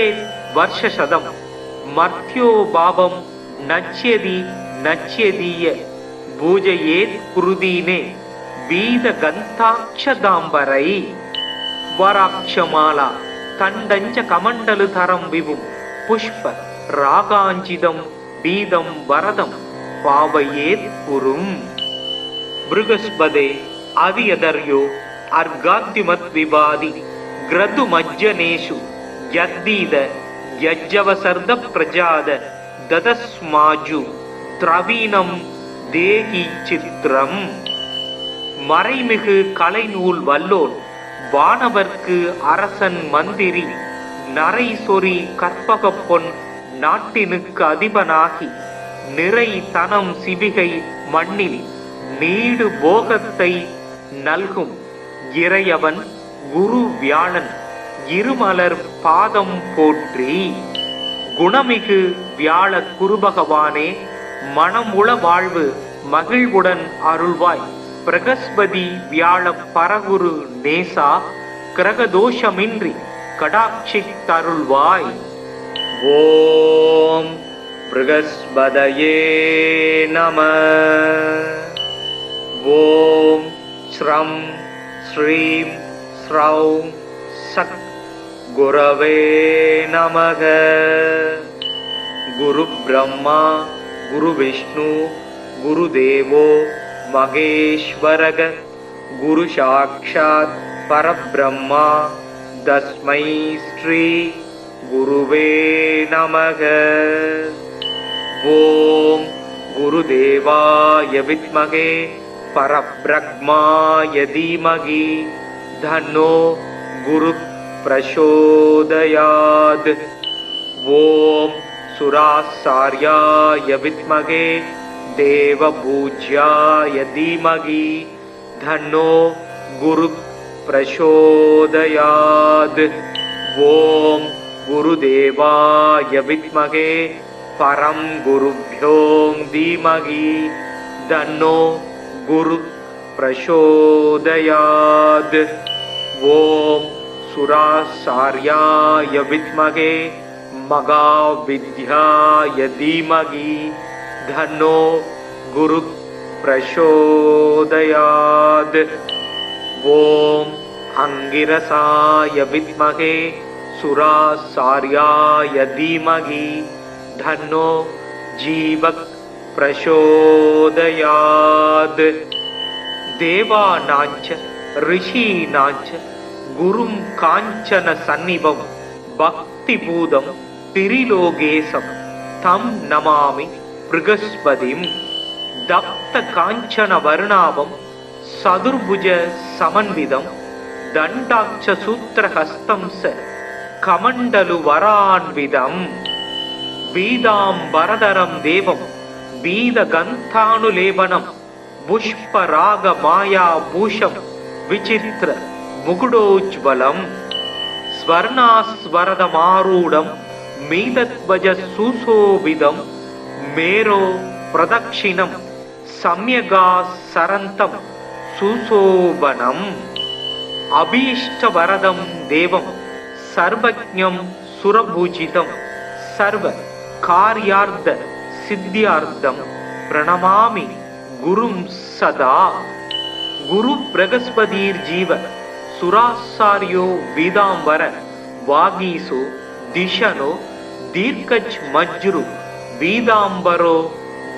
வர்ஷசதம் மர்த்யோ பாபம் நச்யதி நச்யதீய பூஜையேத் குருதீனே வீத கந்தாட்சதாம்பரை. வராட்சமாலா தண்டஞ்ச கமண்டலு தரம் விபும் புஷ்ப ராகாஞ்சிதம் பீதம் வரதம் பாவையேத் குரும். பிருகஸ்பதே அதியதர்யோ அர்காத்திமத் விபாதி கிரது மஜ்ஜனேஷு யத்தீத யஜ்ஜவசர்த பிரஜாத ததஸ்மாஜு திரவீனம் தேகி சித்திரம். மறைமிகு கலைநூல் வல்லோன் வானவர்க்கு அரசன் மந்திரி நரை சொறி கற்பக பொன் நாட்டினுக்கு அதிபனாகி நிறை தனம் சிவிகை மண்ணில் நீடு போகத்தை நல்கும் இறையவன் குரு வியாழன் இருமலர் பாதம் போற்றி. குணமிகு வியாழ குருபகவானே மனமுள வாழ்வு மகிழ்வுடன் அருள்வாய். பிரகஸ்பதி வியாழ பரகுரு நேசா கிரகதோஷமின்றி கடாட்சி தருள்வாய். ஓம் பிருகஸ்பதயே நம. ஓம் ஸ்ரம் ஸ்ரீம் ஸ்ரௌம் சக் குரவே நமக. குரு பிரம்மா குரு விஷ்ணு குரு தேவோ மகேஸ்வரக குரு சாக்ஷாத் பரபிரம்மா தஸ்மை ஸ்ரீ குருவே நமக. ஓம் குருதேவாய வித்மகே பரபிரம்மாய தீமகி தன்னோ குரு பிரசோதயாத். ஓம் சுராசார்யாய வித்மகே தேவபூஜ்யாய தீமகி தன்னோ குரு பிரசோதயாத். ஓம் குருதேவாய வித்மகே பரம் குருப்யோ தீமகி தன்னோ குரு பிரசோதயாத். ஓம் சுராசார்யாய வித்மகே மகாவித்யாய தீமகி தன்னோ குரு பிரசோதயாத். ஓம் அங்கிரசாய வித்மகே சுராசார்யாய தீமகி தன்னோ ஜீவக் பிரசோதயாத். தேவானாஞ்ச ரிஷீனாஞ்ச குரும் காஞ்சன சந்நிபம் பக்தி பூதம் திரிலோகேசம் தம் நமாமி பிருகஸ்பதிம். தப்த காஞ்சன வர்ணாபம் சதுர்புஜ சமன்விதம் தண்டாட்ச சூத்திரஹஸ்தம் ச கமண்டலு வரான்விதம். வீதாம்பரதரம் தேவம் வீத கந்தானுலேபனம் புஷ்பராக மாயா பூஷம் விசித்திர முகுடோஜ்வலம். ஸ்வர்ணாஸ்வரதமாரூடம் மீதத்வஜ சுசோபிதம் மேரோ பிரதக்ஷிணம் சம்யகா சரந்தம் சுசோபனம். அபீஷ்டவரதம் தேவம் சர்வஜ்ஞம் சுரபூஜிதம் சர்வ கார்யார்த்த சித்தியார்த்தம் பிரணமாமி குரும் சதா. குரு பிரகஸ்பதிர் ஜீவ சுராசாரியோ வீதாம்பர வாகீசோ திஷனோ தீர்க்கஜ் மஜ்ரு வீதாம்பரோ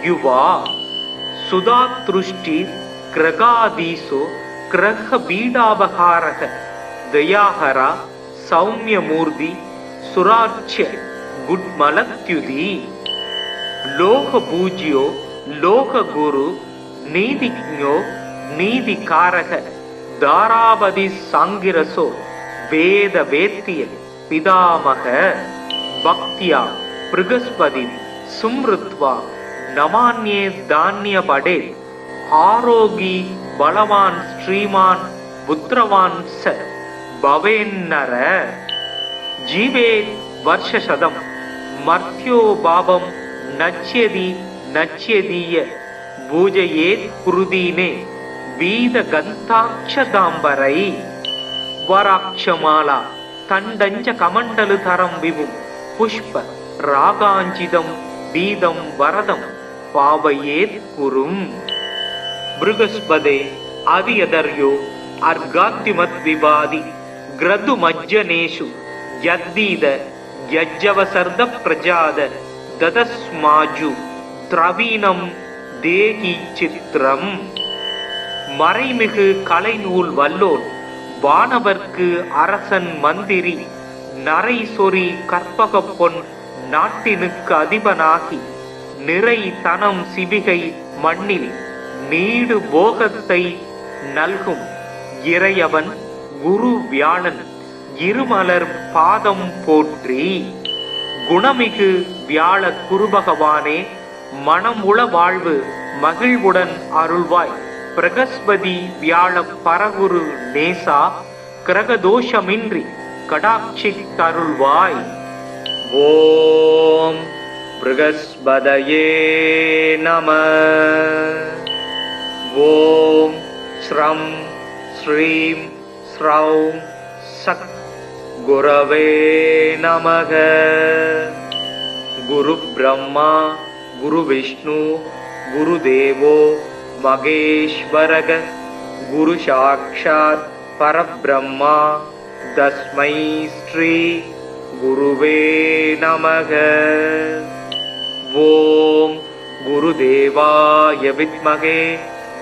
யுவா சுதாத்ருஷ்டி கிரகாதீசோ கிரக பீடாபகாரக தயாஹரா சௌமியமூர்த்தி சுராட்சிய குட்மலத்யுதி. லோக பூஜ்யோ லோக குரு நீதிஜ்ஞோ நீதிகாரக தாராபதி சாங்கிரசோ வேத வேத்திய பிதாமக பக்தியா பிருகஸ்பதி சும்ருத்வா நமான்யே தானிய படே. ஆரோகி பலவான் ஸ்ரீமான் புத்திரவான் ச பவேன்னர. ஜீவே வர்ஷசதம் மர்த்யோ பாபம் நச்யதி நச்யதீய பூஜையேத் குருதீனே வீத கந்தாட்சதாம்பரை. வராட்சமாலா தண்டஞ்ச கமண்டலு தரம் விபும் புஷ்ப ராகாஞ்சிதம் வீதம் வரதம் பாவையேத் குரும். பிருகஸ்பதே அவியதர்யோ அர்காத்திமத் விவாதி கிரது மஜ்ஜனேஷு யத்தீத யஜ்ஜவசர்த பிரஜாத ததஸ்மாஜு திரவீனம் தேகி சித்திரம். மறைமிகு கலைநூல் வல்லோன் வானவர்க்கு அரசன் மந்திரி நரை சொறி கற்பக பொன் நாட்டினுக்கு அதிபனாகி நிறை தனம் சிவிகை மண்ணில் நீடு போகத்தை நல்கும் இறையவன் குரு வியாழன் இருமலர் பாதம் போற்றி. குணமிகு வியாழ குருபகவானே மனமுள வாழ்வு மகிழ்வுடன் அருள்வாய். பிரகஸ்பதி வியாழ பரகுரு நேசா கிரகதோஷமின்றி கடாட்சி தருள்வாய். ஓம் பிருகஸ்பதயே நம. ஓம் ஸ்ரம் ஸ்ரீம் ஸ்ரௌம் சக் குரவே நமக. குரு பிரம்மா குரு விஷ்ணு குரு தேவோ மகேஸ்வரக குரு சாக்ஷாத் பரபிரம்மா தஸ்மை ஸ்ரீ குருவே நமக. ஓம் குருதேவாய வித்மகே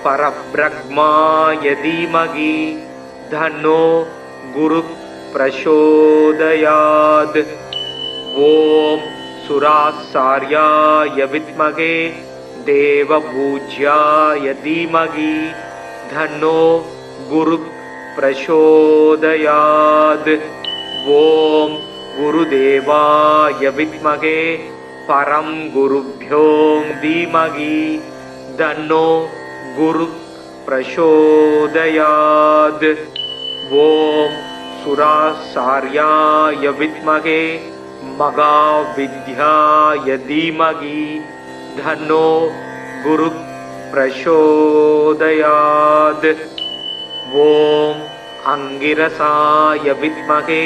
பரபிரம்மாய தீமகி தன்னோ குரு பிரசோதயாத். ஓம் சுராசார்யாய வித்மகே தேவபூஜ்யாய தீமகி தன்னோ குரு பிரசோதயாத். ஓம் குருதேவாய வித்மகே பரம் குருப்யோ தீமகி தன்னோ குரு பிரசோதயாத். ஓம் சுராசார்யாய வித்மகே மகாவித்யாய தீமகி தன்னோ குரு பிரசோதயாத். ஓம் அங்கிரசாய வித்மகே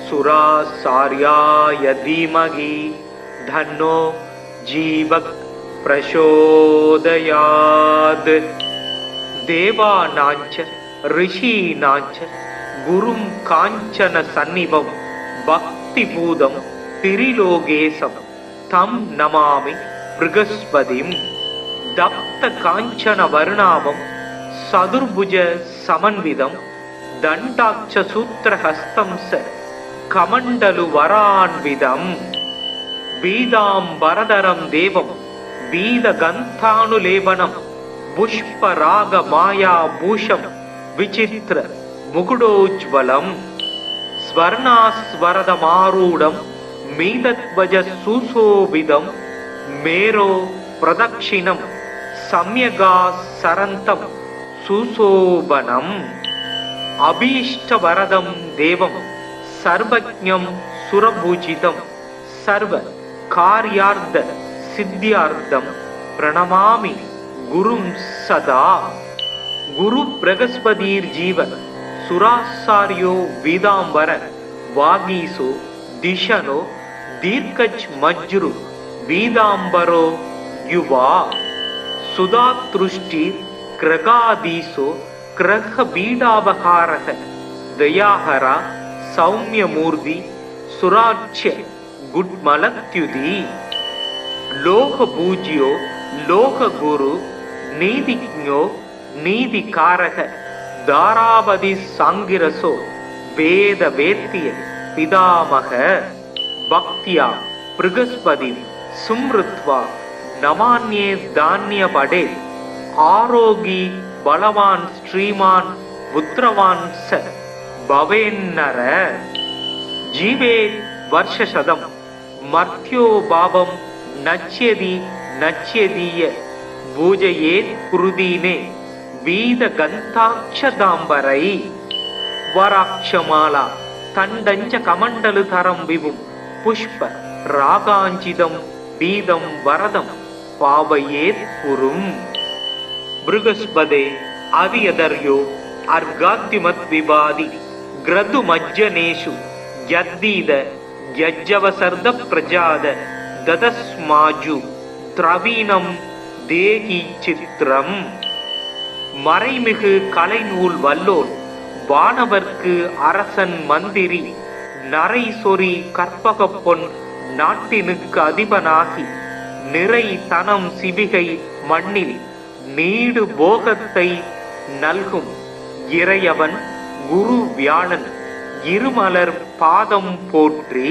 சுராசார்யாய தீமகி தன்னோ ஜீவக் பிரசோதயாத். தேவானாஞ்ச ரிஷீனாஞ்ச குரும் காஞ்சன சந்நிபம் பக்தி பூதம் திரிலோகேசம் தம் நமாமி பிருகஸ்பதிம். தப்த காஞ்சன வருணாமம் சதுர்புஜ சமன்விதம் தண்டாட்ச சூத்திரஹஸ்தம் ச கமண்டலு வரான்விதம். பீதாம்பரதரம் தேவம் பீத கந்தானுலேபனம் புஷ்பராக மாயா பூஷம் விசித்திர முகுடோஜ்வலம். ஸ்வர்ணாஸ்வரதமாரூடம் மீதத்வஜ சுசோபிதம் மேரோ பிரதக்ஷிணம் சம்யகா சரந்தம் சுசோபனம். அபீஷ்டவரதம் தேவம் சர்வஜ்ஞம் சுரபூஜிதம் சர்வ கார்யார்த்த சித்தியார்த்தம் பிரணமாமி குரும் சதா. குரு பிரகஸ்பதிர் ஜீவ சுராசாரியோ வீதாம்பர वागीसो दिशनो दीर्घच मज्रु वीदांबरो युवा सुधातृष्टि क्रगादीसो क्रह बीडावहारः दयाहरा सौम्यमूर्ति सुराच्य गुड्मलत्युदी लोक पूज्यो लोक गुरु नीतिज्ञो नीतिकारक दारावधि सांगिरसो वेद वेत्य पितामह भक्त्या बृहस्पति सुमृत्वा नमान्ये धान्य पडे आरोगी बलवान श्रीमान पुत्रवान स भवेन्नर जीवे वर्षशतम मर्त्यो भावम नच्यति नच्यदीय பூஜையேத் குருதீனே வீத கந்தாட்சதாம்பரை வராட்சமாலா தண்டஞ்ச கமண்டலு தரம் விவும் புஷ்ப ராகாஞ்சிதம் பீதம் வரதம் பாவையேத் குரும் பிருகஸ்பதே அதியதர்யோ அர்காத்திமத் விவாதி கிரது மஜ்ஜனேஷு யத்தீத யஜ்ஜவசர்த பிரஜாத ததஸ்மாஜு திரவீணம் தேகி சித்திரம் மறைமிகு கலைநூல் வல்லோன் வானவர்க்கு அரசன் மந்திரி நரை சொறி கற்பக பொன் நாட்டினுக்கு அதிபனாகி நிறை தனம் சிவிகை மண்ணில் நீடு போகத்தை நல்கும் இறையவன் குரு வியாழன் இருமலர் பாதம் போற்றி.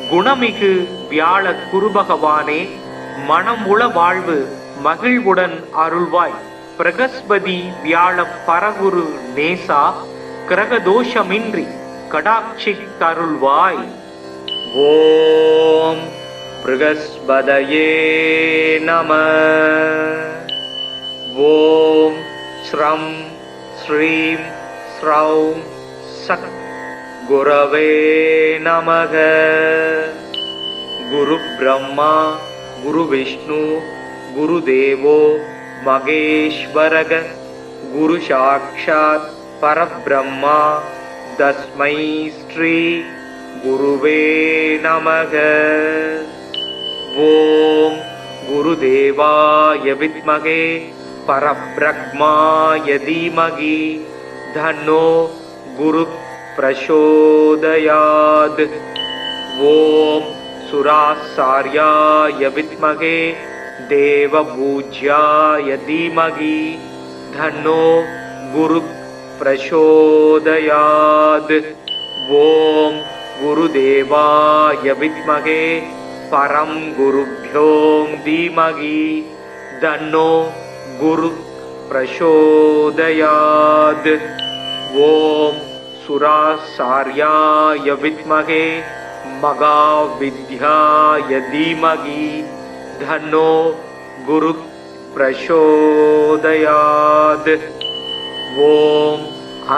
குணமிகு வியாழ குருபகவானே, மனமுள வாழ்வு மகிழ்வுடன் அருள்வாய். பிரகஸ்பதி வியாழ பரகுரு நேசா, கிரகதோஷமின்றி கடாட்சித் தருள்வாய். ஓம் பிரகஸ்பதயே நம. ஓம் ஸ்ரம் ஸ்ரீம் ஸ்ரௌம் சத் குரவே நமக. குரு பிரம்மா குரு விஷ்ணு குரு தேவோ மகேஸ்வரக. குரு சாக்ஷாத் பரபிரம்மா தஸ்மை ஸ்ரீ குருவே நமக. ஓம் குருதேவாய வித்மகே பரப்ரக்மாய தீமகி தன்னோ குரு பிரசோதயாத். ஓம் சுராசார்யாய வித்மகே தேவபூஜ்யாய தீமகி தன்னோ குரு பிரசோதயாத். ஓம் குருதேவாய வித்மகே பரம் குருப்யோம் தீமகி தன்னோ குரு பிரசோதயாத். ஓம் சுராசார்யாய வித்மகே மகாவித்யாய தீமகி தன்னோ குரு பிரசோதயாத். ஓம்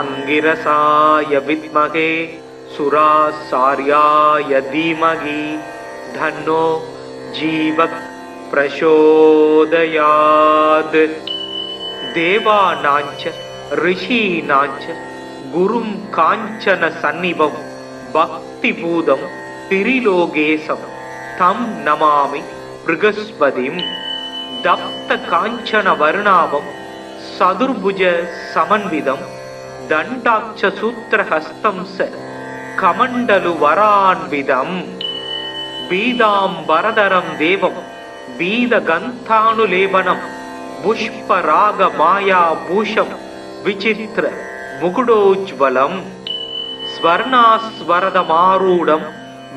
அங்கிரசாய வித்மகே சுராசார்யாய தீமகி தன்னோ ஜீவக் பிரசோதயாத். தேவானாஞ்ச ரிஷீனாஞ்ச குரும் காஞ்சன சந்நிபம் பக்தி பூதம் திரிலோகேசம் தம் நமாமி ப்ருகஸ்பதிம். தப்த காஞ்சன வருணாபம் சதுர்புஜ சமன்விதம் தண்டாட்ச சூத்திரஹஸ்தம் ச கமண்டலு வரான்விதம். பீதாம்பரதரம் தேவம் பீத கந்தானுலேபனம் புஷ்பராக மாயா பூஷம் விசித்திர முகுடோஜ்வலம். ஸ்வர்ணாஸ்வரதமாரூடம்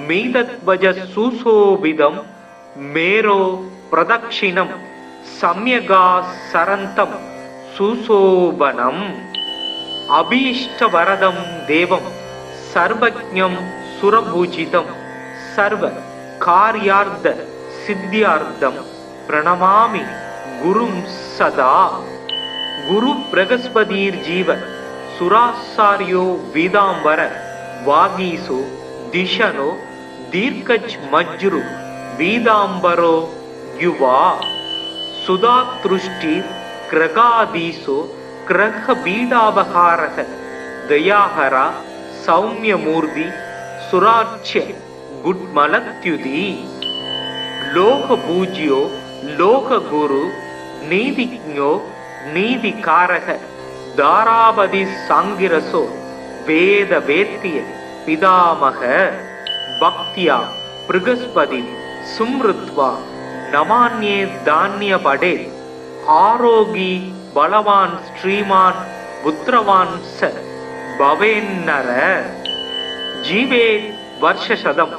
மீதத்வஜ சுசோபிதம் மேரோ பிரதக்ஷிணம் சம்யகா சரந்தம் சுசோபனம். அபீஷ்டவரதம் தேவம் சர்வஜ்ஞம் சுரபூஜிதம் சர்வ கார்யார்த்த சித்தியார்த்தம் பிரணமாமி குரும் சதா. குரு பிரகஸ்பதீர் ஜீவ சுராசாரியோ வீதாம்பர வாகீசோ திஷனோ தீர்க்கஜ் மஜ்ரு வீதாம்பரோ யுவா சுதாத்ருஷ்டி கிரகாதீசோ கிரக பீடாபகாரக தயாஹரா सौम्यमूर्ति सुराच्य गुड्मलत्युति लोकपूज्यो लोकगुरु नीतिज्ञो नीतिकारक दारापति सांगिरसो वेद वेत्य पितामह भक्त्या बृहस्पति सुमृत्वा नमान्ये धान्य पडे आरोगी बलवान श्रीमान पुत्रवान स भवेन्नर जीवे वर्षशतम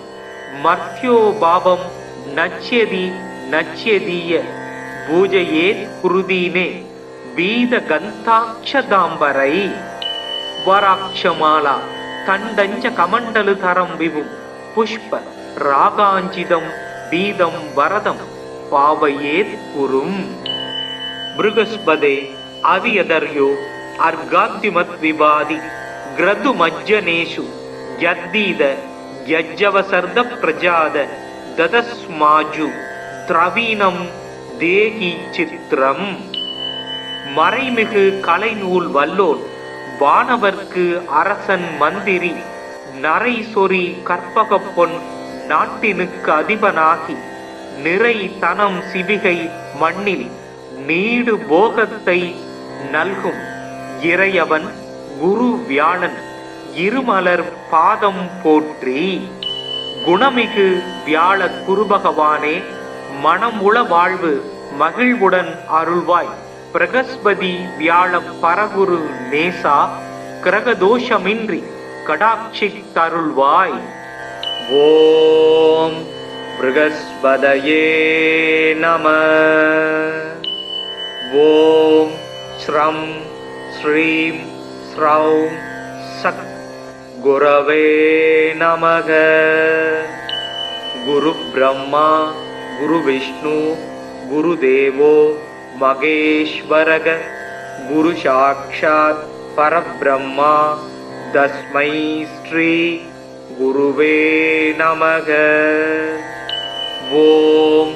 मर्त्यो भावम नच्यति नच्यदीय पूजयेत् कुरुदीने வீத கந்தாட்சதாம்பரை வராட்சமாலா தண்டஞ்ச கமண்டலு தரம் விவும் புஷ்ப ராகாஞ்சிதம் வீதம் வரதம் பாவையேத் குரும் பிருகஸ்பதே அவியதர்யோ அர்காத்திமத் விவாதி கிரது மஜ்ஜனேஷு யத்தீத யஜ்ஜவசர்த பிரஜாத ததஸ்மாஜு திரவீணம் தேகி சித்திரம் மறைமிகு கலைநூல் வல்லோன் வானவர்க்கு அரசன் மந்திரி நரை சொறி கற்பக பொன் நாட்டினுக்கு அதிபனாகி நிறை தனம் சிவிகை மண்ணில் நீடு போகத்தை நல்கும் இறையவன் குரு வியாழன் இருமலர் பாதம் போற்றி. குணமிகு வியாழ குருபகவானே, மனமுள வாழ்வு மகிழ்வுடன் அருள்வாய். பிரகஸ்பதி வியாழ பரகுரு நேசா, கிரகதோஷமின்றி கடாட்சித்தருள்வாய். ஓம் பிருகஸ்பதயே நம. ஓம் ஸ்ரம் ஸ்ரீம் ஸ்ரௌம் சத் குரவே நமக. குரு பிரம்மா குரு விஷ்ணு குரு தேவோ மகேஸ்வரக. குரு சாக்ஷாத் பரபிரம்மா தஸ்மை ஸ்ரீ குருவே நமக. ஓம்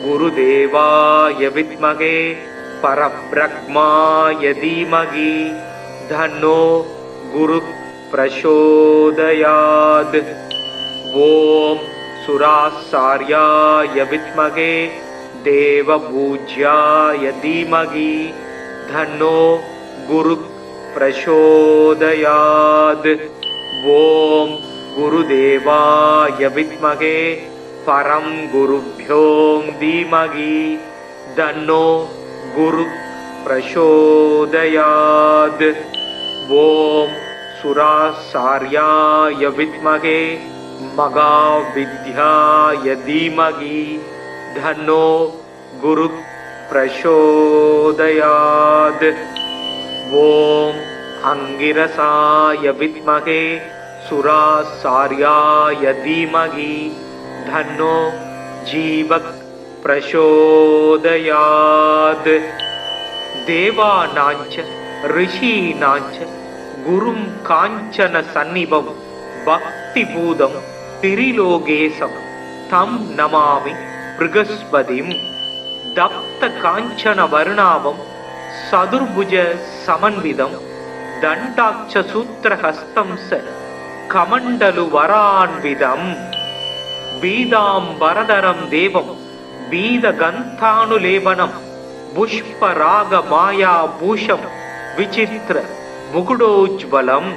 குருதேவாய வித்மகே பரபிரம்மாய தீமகி தன்னோ குரு பிரசோதயாத். ஓம் சுராசார்யாய வித்மகே தேவபூஜ்யாய தீமகி தன்னோ குரு பிரசோதயாத். ஓம் குருதேவாய வித்மகே பரம் குருப்யோம் தீமகி தன்னோ குரு பிரசோதயாத். ஓம் சுராசார்யாய வித்மகே மகாவித்யாய தீமகி தன்னோ குரு பிரசோதயாத். ஓம் அங்கிரசாய வித்மகே சுராசார்யாய தீமகி தன்னோ ஜீவக் பிரசோதயாத். தேவானாஞ்ச ரிஷீனாஞ்ச குரும் காஞ்சன சந்நிபம் பக்தி பூதம் திரிலோகேசம் தம் நமாமி பிருகஸ்பதிம். தப்த காஞ்சன வருணாவம் சதுர்புஜ சமன்விதம் தண்டாட்ச சூத்திரஹஸ்தம் ச கமண்டலு வரான்விதம். பீதாம்பரதரம் தேவம் பீத கந்தானுலேபனம் புஷ்பராக மாயா பூஷம் விசித்திர முகுடோஜ்வலம்.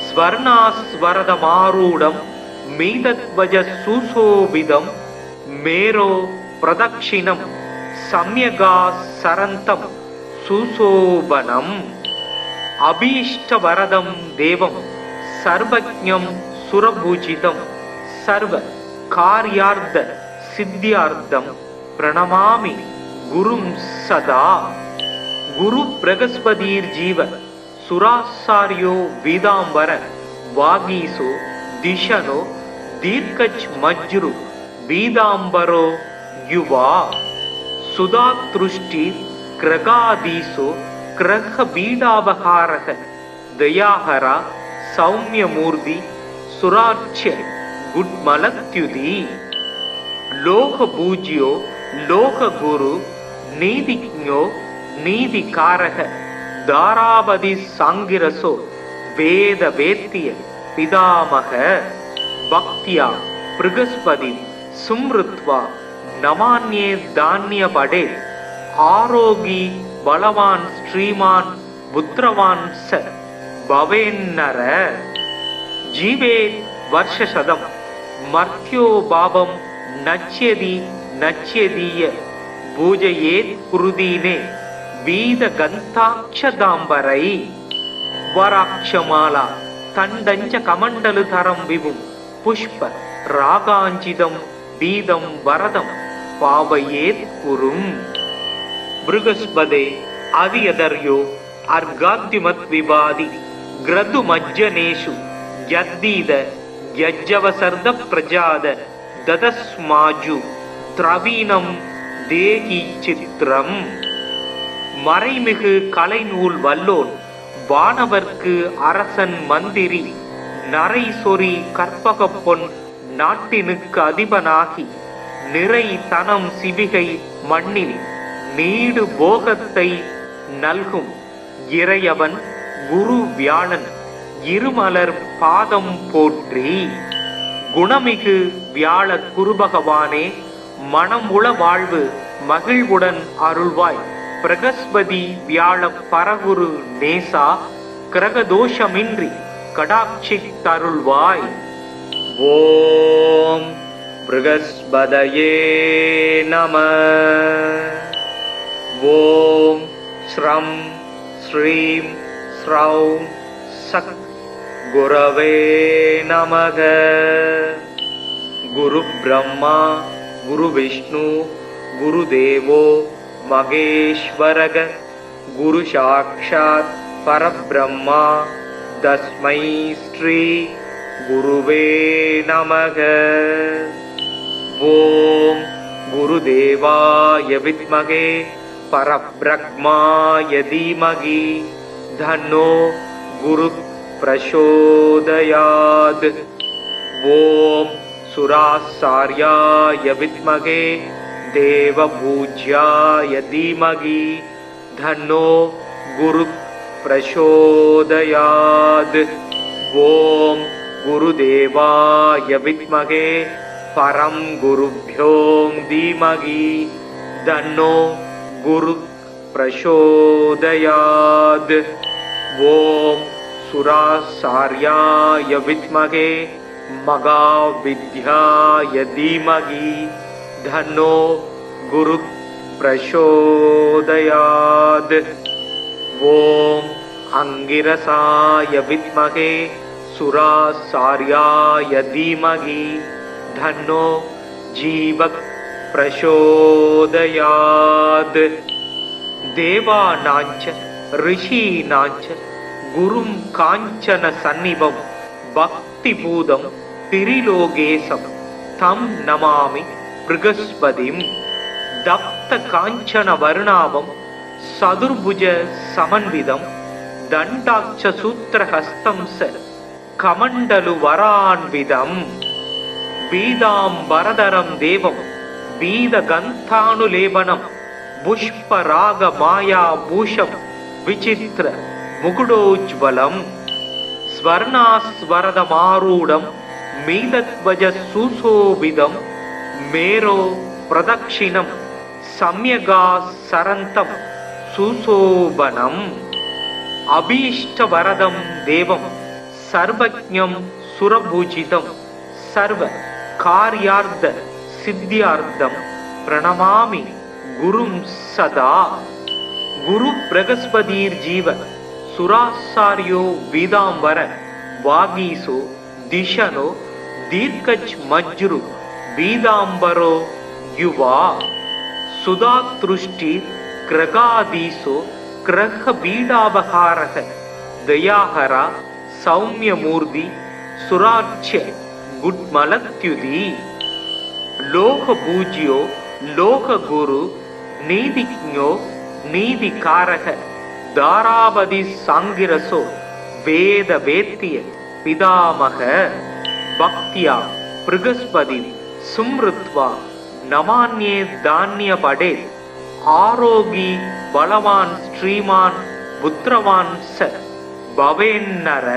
ஸ்வர்ணாஸ்வரதமாரூடம் மீதத்வஜ சுசோபிதம் மேரோ பிரதக்ஷிணம் சம்யகா சரந்தம் சுசோபனம். அபீஷ்டவரதம் தேவம் சர்வஜ்ஞம் சுரபூஜிதம் சர்வ கார்யார்த்த சித்தியார்த்தம் பிரணமாமி குரும் சதா. குரு பிரகஸ்பதீர் ஜீவ சுராசாரியோ வீதாம்பர வாகீசோ திஷனோ தீர்க்கச் மஜ்ரு பீதாம்பரோ யுவா. சுதாத்ருஷ்டி கிரகாதீசோ கிரக பீடாபகாரக தயாஹரா சௌமியமூர்த்தி சுராட்சிய குட்மலத்யுதி. லோக பூஜ்யோ லோக குரு நீதிஜ்ஞோ நீதிகாரக தாராபதி சாங்கிரசோ வேத வேத்திய पितामह भक्त्या बृहस्पति सुमृत्वा नमान्ये धान्य पडे आरोगी बलवान श्रीमान पुत्रवान स भवेन्नर जीवे वर्षशतम मर्त्यो भावम नच्यति नच्यदीय पूजयेत् कुरुदीने वीद गन्ताक्षदाम्बरै वराक्षमाला तण्डञ्च कमण्डलधरं विभुं पुष्प रागाञ्चितं बीदं वरदं पावयेत् कुरुम् बृहस्पते अवियदर्यो अर्गाद्युमत् विवादि ग्रदुमज्जनेषु यद्दीद यज्जवसर्द प्रजाद ददस्माजु திரவீனம் தேகி சித்திரம் மறைமிகு கலைநூல் வல்லோன் வானவர்க்கு அரசன் மந்திரி நரை சொறி கற்பக பொன் நாட்டினுக்கு அதிபனாகி நிறை தனம் சிவிகை மண்ணில் நீடு போகத்தை நல்கும் இறையவன் குரு வியாழன் இருமலர் பாதம் போற்றி. குணமிகு வியாழ குருபகவானே, மனம் உள வாழ்வு மகிழ்வுடன் அருள்வாய். பிரகஸ்பதி வியாழ பரகுரு நேசா, கிரகதோஷமின்றி கடாட்சி தருள்வாய். ஓம் ப்ருகஸ்பதயே நம. ஓம் ஸ்ரம் ஸ்ரீம் ஸ்ரௌம் சக் குரவே நமக. குரு பிரம்மா குரு விஷ்ணு குரு தேவோ மகேஸ்வரக. குரு சாக்ஷாத் பரபிரம்மா தஸ்மை ஸ்ரீ குருவே நமக. ஓம் குருதேவாய வித்மகே பரபிரம்மாய தீமகி தன்னோ குரு பிரசோதயாத். ஓம் சுராசார்யாய வித்மகே தேவபூஜ்யாய தீமகி தன்னோ குரு பிரசோதயாத். ஓம் குருதேவாய வித்மகே பரம் குருப்யோம் தீமகி தன்னோ குரு பிரசோதயாத். ஓம் சுராசார்யாய வித்மகே மகாவித்யாய தீமகி தன்னோ குரு பிரசோதயாத். ஓம் அங்கிரசாய வித்மகே சுராசார்யாய தீமகி தன்னோ ஜீவ பிரசோதயாத். தேவானாஞ்ச ரிஷீனாஞ்ச குரும் காஞ்சன சந்நிபம் பக்திபூதம் திரிலோகேசம் தம் நமாமி ப்ருகஸ்பதிம். தப்த காஞ்சன வருணாபம் சதுர்புஜ சமன்விதம் தண்டாட்ச சூத்திரஹஸ்தம் ச கமண்டலு வரான்விதம். பீதாம்பரதரம் தேவம் பீத கந்தானுலேபனம் புஷ்பராக மாயா பூஷம் விசித்திர முகுடோஜ்வலம். ஸ்வர்ணாஸ்வரதமாரூடம் மீதத்வஜ சுசோபிதம் மேரோ பிரதக்ஷிணம் சம்யகா சரந்தம் சுசோபனம். அபீஷ்டவரதம் தேவம் சர்வஜ்ஞம் சுரபூஜிதம் சர்வ கார்யார்த்த சித்தியார்த்தம் பிரணமாமி குரும் சதா. குரு பிரகஸ்பதிர் ஜீவ சுராசாரியோ வீதாம்பர வாகீசோ திஷனோ தீர்க்கச் மஜ்ரு வீதாம்பரோ யுவா. சுதாத்ருஷ்டி கிரகாதீசோ கிரக பீடாபகாரக தயாஹரா சௌமியமூர்த்தி சுராட்சிய குட்மலத்யுதி. லோக பூஜ்யோ லோக குரு நீதிஜ்ஞோ நீதிகாரக தாராபதி சாங்கிரசோ வேத வேத்திய பிதாமக. பக்தியா ப்ருகஸ்பதி சும்ருத்வா நமான்யே தான்ய படே ஆரோகி பலவான் ஸ்ரீமான் புத்திரவான் ச பவேன்னர.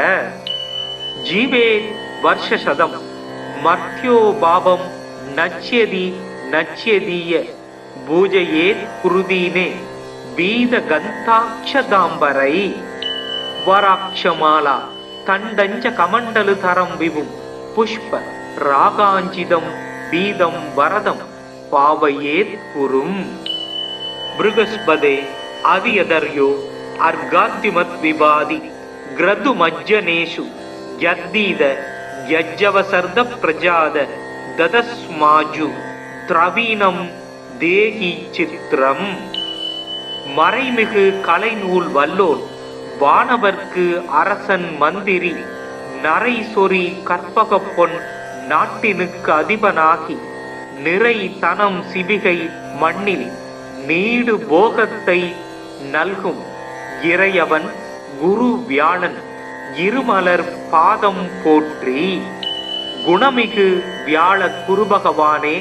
जीवेत् वर्षशतं मर्त्यो भावं नच्यति नच्यदीय பூஜையேத் குருதீனே பீதகந்தாட்சதாம்பரை வராட்சமாலா தண்டஞ்ச கமண்டலு தரம் விபும் புஷ்ப ராகாஞ்சிதம் பீதம் வரதம் பாவையேத் குரும். பிருகஸ்பதே அவியதர்யோ அர்காத்திமத் விபாதி கிரது மஜ்ஜனேஷு யத்தீத யஜ்ஜவசர்த பிரஜாத ததஸ்மாஜு திரவீனம் தேகி சித்திரம். மறைமிகு கலைநூல் வல்லோன் வானவர்க்கு அரசன் மந்திரி நரை சொறி கற்பக பொன் நாட்டினுக்கு அதிபனாகி நிறை தனம் சிவிகை மண்ணில் நீடு போகத்தை நல்கும் இறையவன் குரு வியாழன் இருமலர் பாதம் போற்றி. குணமிகு வியாழ குருபகவானே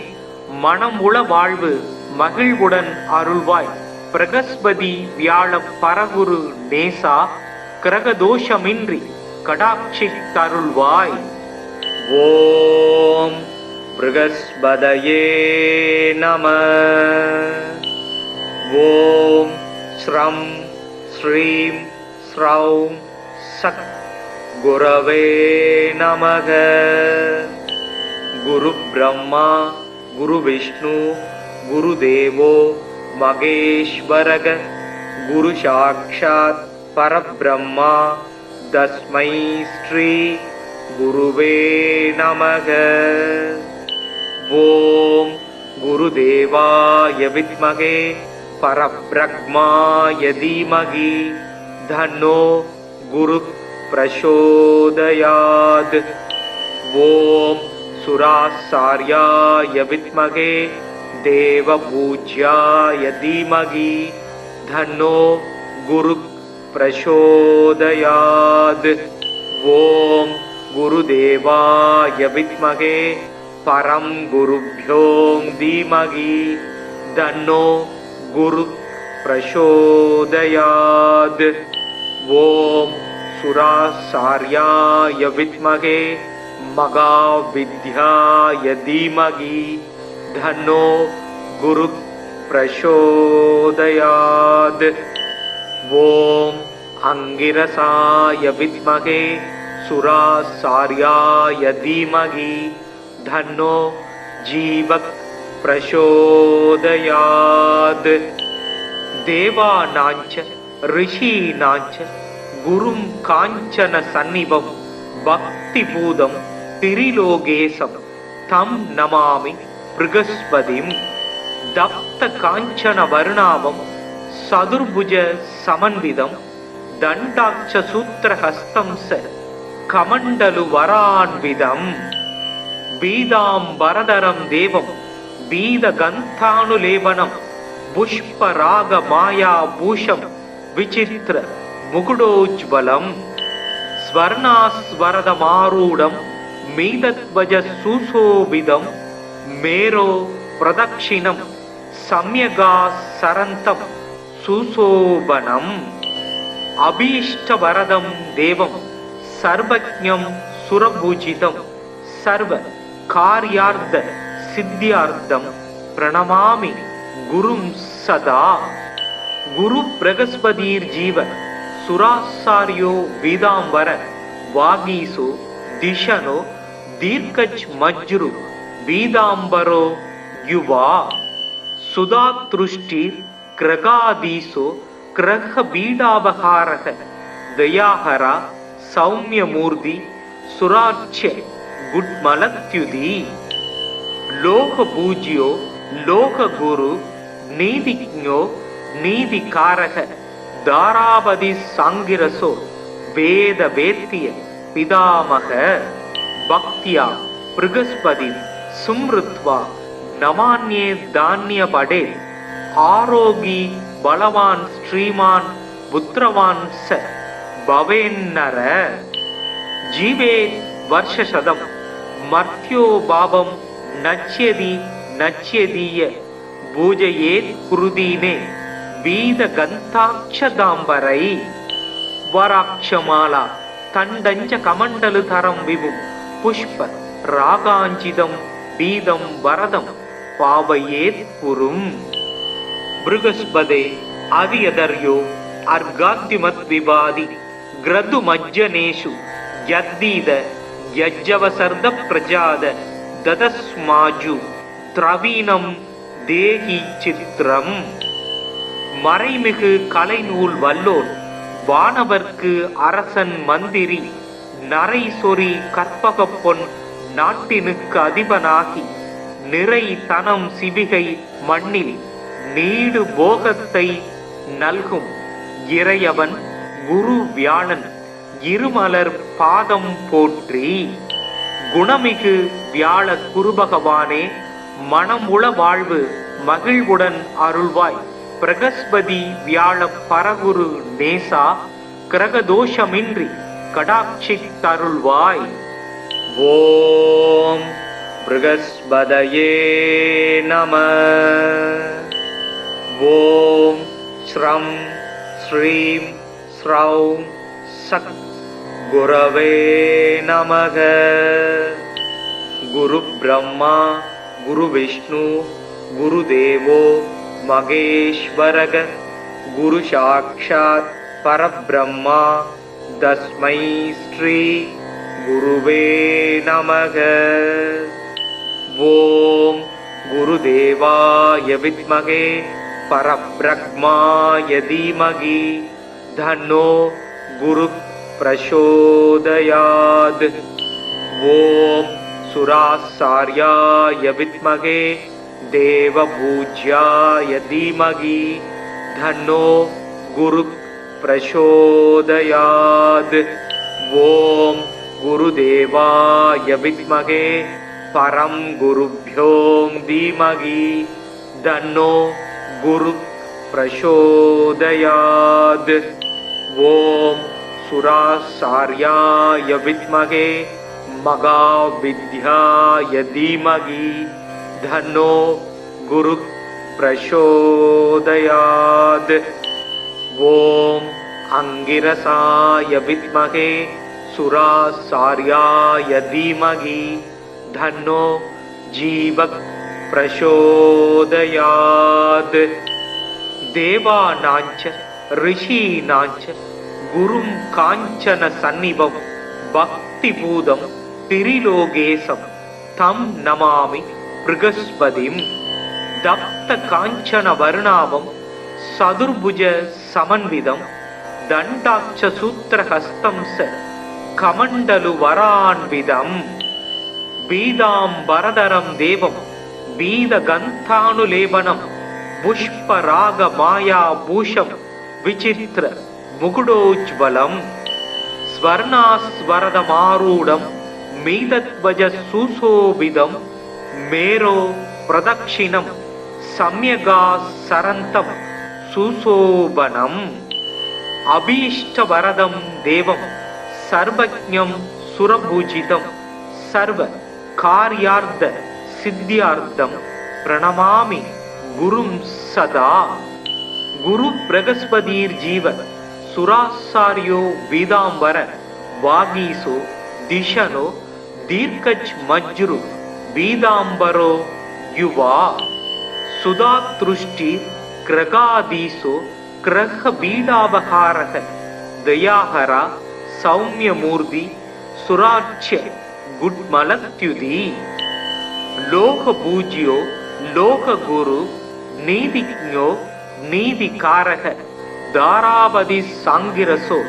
மனம் உள வாழ்வு மகிழ்வுடன் அருள்வாய். பிரகஸ்பதி வியாழ பரகுரு நேசா கிரகதோஷமின்றி கடாட்சி தருள்வாய். ஓம் பிருகஸ்பதயே நம. ஓம் ஸ்ரம் ஸ்ரீம் ஸ்ரௌம் சத் குரவே நமக. குரு பிரம்மா குரு விஷ்ணு குரு தேவோ மகேஸ்வரக குரு சாக்ஷாத் பரபிரம்மா தஸ்மை ஸ்ரீ குருவே நமக. ஓம் குருதேவாய வித்மகே பரபிரம்மாய தீமகி தன்னோ குரு பிரசோதயாத். ஓம் சுராசார்யாய வித்மகே தேவபூஜ்யாய தீமகி தன்னோ குரு பிரசோதயாத். ஓம் குருதேவாய வித்மகே பரம் குருப்யோ தீமகி தன்னோ குரு பிரசோதயாத். ஓம் சுராசார்யாய வித்மகே மகாவித்யாய தீமகி தன்னோ குரு பிரசோதயாத். ஓம் அங்கிரசாய வித்மகே சுராசார்யாய தீமகி தன்னோ ஜீவக் பிரசோதயாத். தேவானாஞ்ச ரிஷீனாஞ்ச குரும் காஞ்சன சந்நிபம் பக்தி பூதம் திரிலோகேசம் தம் நமாமி பிருகஸ்பதிம். தப்த காஞ்சன வர்ணாவம் சதுர்புஜ சமன்விதம் தண்டாட்ச சூத்திரஹஸ்தம் ச கமண்டலு வரான்விதம். பீதாம்பரதரம் தேவம் பீதகந்தானுலேபனம் புஷ்பராக மாயா பூஷம் விசித்திர முகுடோஜ்வலம். ஸ்வர்ணாஸ்வரதமாரூடம் மீதத்வஜ சுசோபிதம் மேரோ பிரதக்ஷிணம் சம்யகா சரந்தம் சுசோபனம். அபீஷ்டவரதம் தேவம் சர்வஜ்ஞம் சுரபூஜிதம் சர்வ கார்யார்த்த சித்தியார்த்தம் பிரணமாமி குரும் சதா. குரு பிரகஸ்பதீர் ஜீவ சுராசாரியோ வீதாம்பர வாகீசோ திஷனோ தீர்க்கச் மஜ்ரு வீதாம்பரோ யுவா. சுதாத்ருஷ்டிர் கிரகாதீசோ கிரக பீடாபகாரக தயாஹரா சௌமியமூர்த்தி சுராட்சிய குட்மலத்யுதி. லோக பூஜ்யோ லோக குரு நீதிஜ்ஞோ நீதிகாரக தாராபதி சாங்கிரசோ வேத வேத்திய பிதாமக. பக்தியா பிருகஸ்பதி சும்ருத்வா நமான்யே தானிய படே. ஆரோகி பலவான் ஸ்ரீமான் புத்திரவான் ச பவேன்னர. ஜீவே வருஷசதம் மர்த்யோ பாவம் நச்யதி நச்யதீய பூஜையேத் குருதீனே பீதகந்தாட்சதாம்பரை. வராட்சமாலா தண்டஞ்ச கமண்டலு தரம் விபும் புஷ்ப ராகாஞ்சிதம் பீதம் வரதம் பாவையேத் புரும். பிருகஸ்பதே அவியதர்யோ அர்காத்திமத் விபாதி கிரது மஜ்ஜனேஷு யத்தீத யஜ்ஜவசர்த பிரஜாத ததஸ்மாஜு திரவீனம் தேகி சித்திரம். மறைமிகு கலைநூல் வல்லோன் வானவர்க்கு அரசன் மந்திரி நரை சொறி கற்பகப் பொன் நாட்டினுக்கு அதிபனாகி நிறை தனம் சிவிகை மண்ணில் நீடு போகத்தை நல்கும் இறையவன் குரு வியாழன் இருமலர் பாதம் போற்றி. குணமிகு வியாழ குருபகவானே, மனமுள வாழ்வு மகிழ்வுடன் அருள்வாய். பிரகஸ்பதி வியாழ பரகுரு நேசா, கிரகதோஷமின்றி கடாட்சி தருள்வாய். ஓம் பிருகஸ்பதயே நம. ஓம் ஸ்ரம் ஸ்ரீம் ஸ்ரௌம் சக் குரவே நமக. குரு பிரம்மா குரு விஷ்ணு குரு தேவோ மகேஸ்வரக. குரு சாக்ஷாத் பரபிரம்மா தஸ்மை ஸ்ரீ குருவே நமக. ஓம் குருதேவாய வித்மகே பரப்ரக்மாய தீமகி தன்னோ குரு பிரசோதயாத். ஓம் சுராசார்யாய வித்மகே தேவபூஜ்யாய தீமகி தன்னோ குரு பிரசோதயாத். ஓம் குருதேவாய வித்மகே பரம் குருப்யோ தீமகி தன்னோ குரு பிரசோதயாத். ஓம் சுராசார்யாய வித்மகே மகாவித்யாய தீமகி தன்னோ குரு பிரசோதயாத். ஓம் அங்கிரசாய வித்மகே சுராசார்யாய தீமகி தன்னோ ஜீவக் பிரசோதயாத். தேவானாஞ்ச ரிஷீனாஞ்ச குரும் காஞ்சன சந்நிபம் பக்தி பூதம் திரிலோகேசம் தம் நமாமி பிருகஸ்பதிம். தப்த காஞ்சன வர்ணாவம் சதுர்புஜ சமன்விதம் தண்டாட்ச சூத்திரஹஸ்தம் ச கமண்டலு வரான்விதம். பீதாம்பரதரம் தேவம் பீத கந்தானுலேபனம் புஷ்பராக மாயா பூஷம் விசித்திர முகுடோஜ்வலம். ஸ்வர்ணாஸ்வரதமாரூடம் மீதத்வஜ சுசோபிதம் மேரோ பிரதக்ஷிணம் சம்யகா சரந்தம் சுசோபனம். அபீஷ்டவரதம் தேவம் சர்வஜ்ஞம் சுரபூஜிதம் சர்வ கார்யார்த்த சித்தியார்த்தம் பிரணமாமி குரும் சதா. குரு பிரகஸ்பதிர் ஜீவ சுராசாரியோ வீதாம்பர வாகீசோ திஷனோ தீர்க்கஜ் மஜ்ரு வீதாம்பரோ யுவா. சுதாத்ருஷ்டி கிரகாதீசோ கிரக பீடாபகாரக தயாஹரா சௌமியமூர்த்தி சுராட்சிய குட்மலத்யுதி. லோக பூஜ்யோ லோக குரு நீதிஜ்ஞோ நீதிகாரக தாராபதி சாங்கிரசோ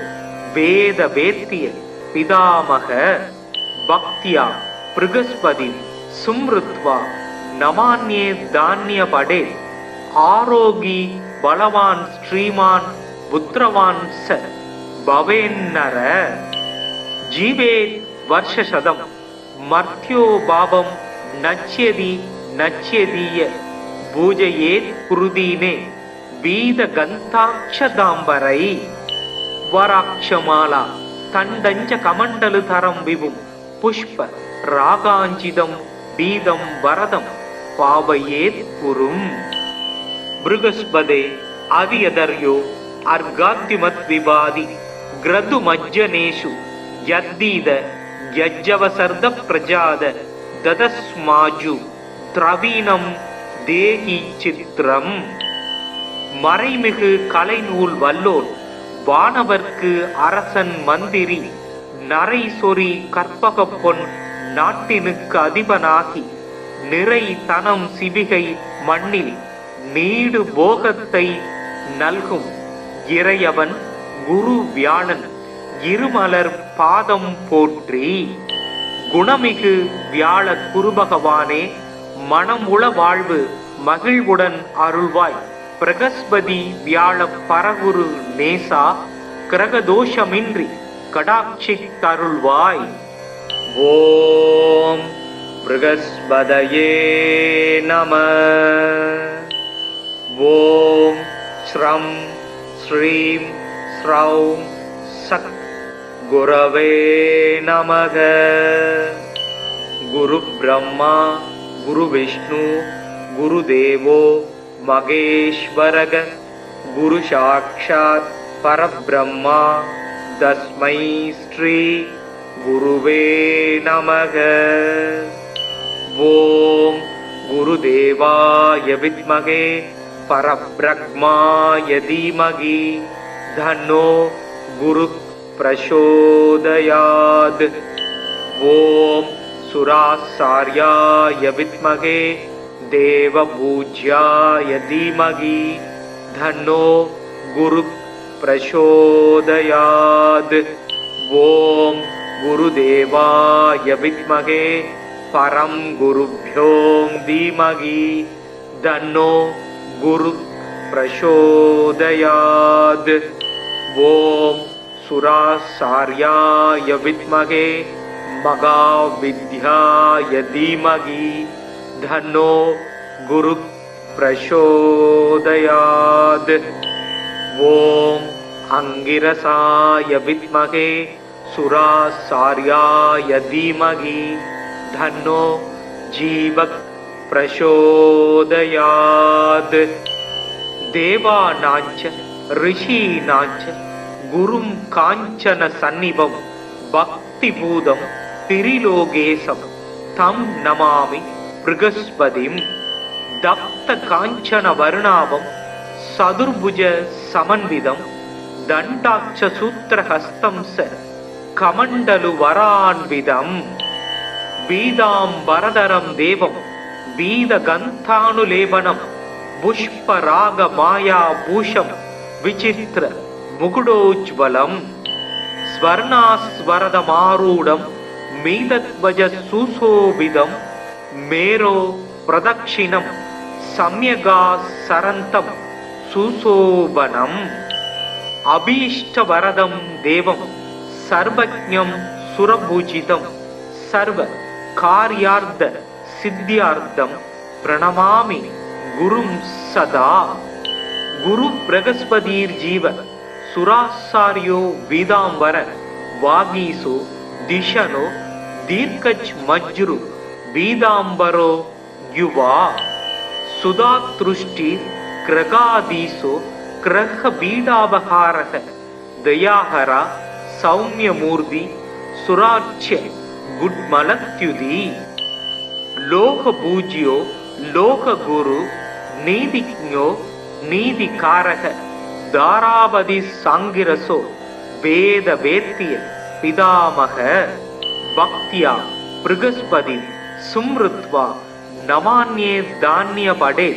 வேத வேத்திய பிதாமக. பக்தியா பிருகஸ்பதி சும்ருத்வா நமான்யே தானிய படே. ஆரோகி பலவான் ஸ்ரீமான் புத்திரவான் ச பவேன்னர. ஜீவேத் வர்ஷசதம் மர்த்யோ பாபம் நச்யதி நச்யதீய பூஜையேத் குருதீனே வீத கந்தாட்சதாம்பரை. வராட்சமாலா தண்டஞ்ச கமண்டலு தரம் விபும் புஷ்ப ராகாஞ்சிதம் பீதம் வரதம் பாவையேத் புரும். பிருகஸ்பதே அவியதர்யோ அர்காத்திமத் விபாதி கிரது மஜ்ஜனேஷு யத்தீத யஜ்ஜவசர்த பிரஜாத ததஸ்மாஜு திரவீணம் தேகி சித்திரம். மறைமிகு கலைநூல் வல்லோன் வானவர்க்கு அரசன் மந்திரி நரை சொறி கற்பக பொன் நாட்டினுக்கு அதிபனாகி நிறை தனம் சிவிகை மண்ணில் நீடு போகத்தை நல்கும் இறையவன் குரு வியாழன் இருமலர் பாதம் போற்றி. குணமிகு வியாழ குருபகவானே, மனமுள வாழ்வு மகிழ்வுடன் அருள்வாய். பிரகஸ்பதி வியாழ பரகுரு நேசா, கிரகதோஷமின்றி கடாட்சித்தருள்வாய். ஓம் ப்ருகஸ்பதயே நம. ஓம் ஸ்ரம் ஸ்ரீம் ஸ்ரௌம் சக் குரவே நமக. குரு பிரம்மா குரு விஷ்ணு குரு தேவோ மகேஸ்வரக. குரு சாக்ஷாத் பரபிரம்மா தஸ்மை ஸ்ரீ குருவே நமக. ஓம் குருதேவாய வித்மகே பரப்ரக்மாய தீமகி தன்னோ குரு பிரசோதயாத். ஓம் சுராசார்யாய வித்மகே தேவபூஜ்யாய தீமகி தன்னோ குரு பிரசோதயாத். ஓம் குருதேவாய வித்மகே பரம் குருப்யோ தீமகி தன்னோ குரு பிரசோதயாத். ஓம் சுராசார்யாய வித்மகே மகாவித்யாய தீமகி தன்னோ குரு பிரசோதயாத். ஓம் அங்கிரசாய வித்மகே சுராசார்யாய தீமகி தன்னோ ஜீவக் பிரசோதயாத். தேவானாஞ்ச ரிஷீனாஞ்ச குரும் காஞ்சன சந்நிபம் பக்திபூதம் திரிலோகேசம் தம் நமாமி ப்ருகஸ்பதிம். தப்த காஞ்சன வருணாவம் சதுர்புஜ சமன்விதம் தண்டாட்ச சூத்திரஹஸ்தம் ச கமண்டலு வரான்விதம். பீதாம்பரதரம் தேவம் பீதகந்தானுலேபனம் புஷ்பராக மாயா பூஷம் விசித்திர முகுடோஜ்வலம். ஸ்வர்ணாஸ்வரதமாரூடம் மீதத்வஜ சுசோபிதம் மேரோ பிரதக்ஷிணம் சம்யகா சரந்தம் சுசோபனம். அபீஷ்டவரதம் தேவம் சர்வஜ்ஞம் சுரபூஜிதம் சர்வ கார்யார்த்த சித்தியார்த்தம் பிரணமாமி குரும் சதா. குரு பிரகஸ்பதீர் ஜீவ சுராசாரியோ வீதாம்பர வாகீசோ திஷனோ தீர்க்கஜ் மஜ்ரு வீதாம்பரோ யுவா. சுதாத்ருஷ்டி கிரகாதீசோ கிரக பீடாபகாரக தயாஹரா சௌமியமூர்த்தி சுராட்சிய குட்மலத்யுதி. லோக பூஜ்யோ லோக குரு நீதிஜ்ஞோ நீதிகாரக தாராபதி சாங்கிரசோ வேத வேத்திய பிதாமக. பக்தியா ப்ருகஸ்பதி சும்ருத்வா நமான்யே தானிய படே.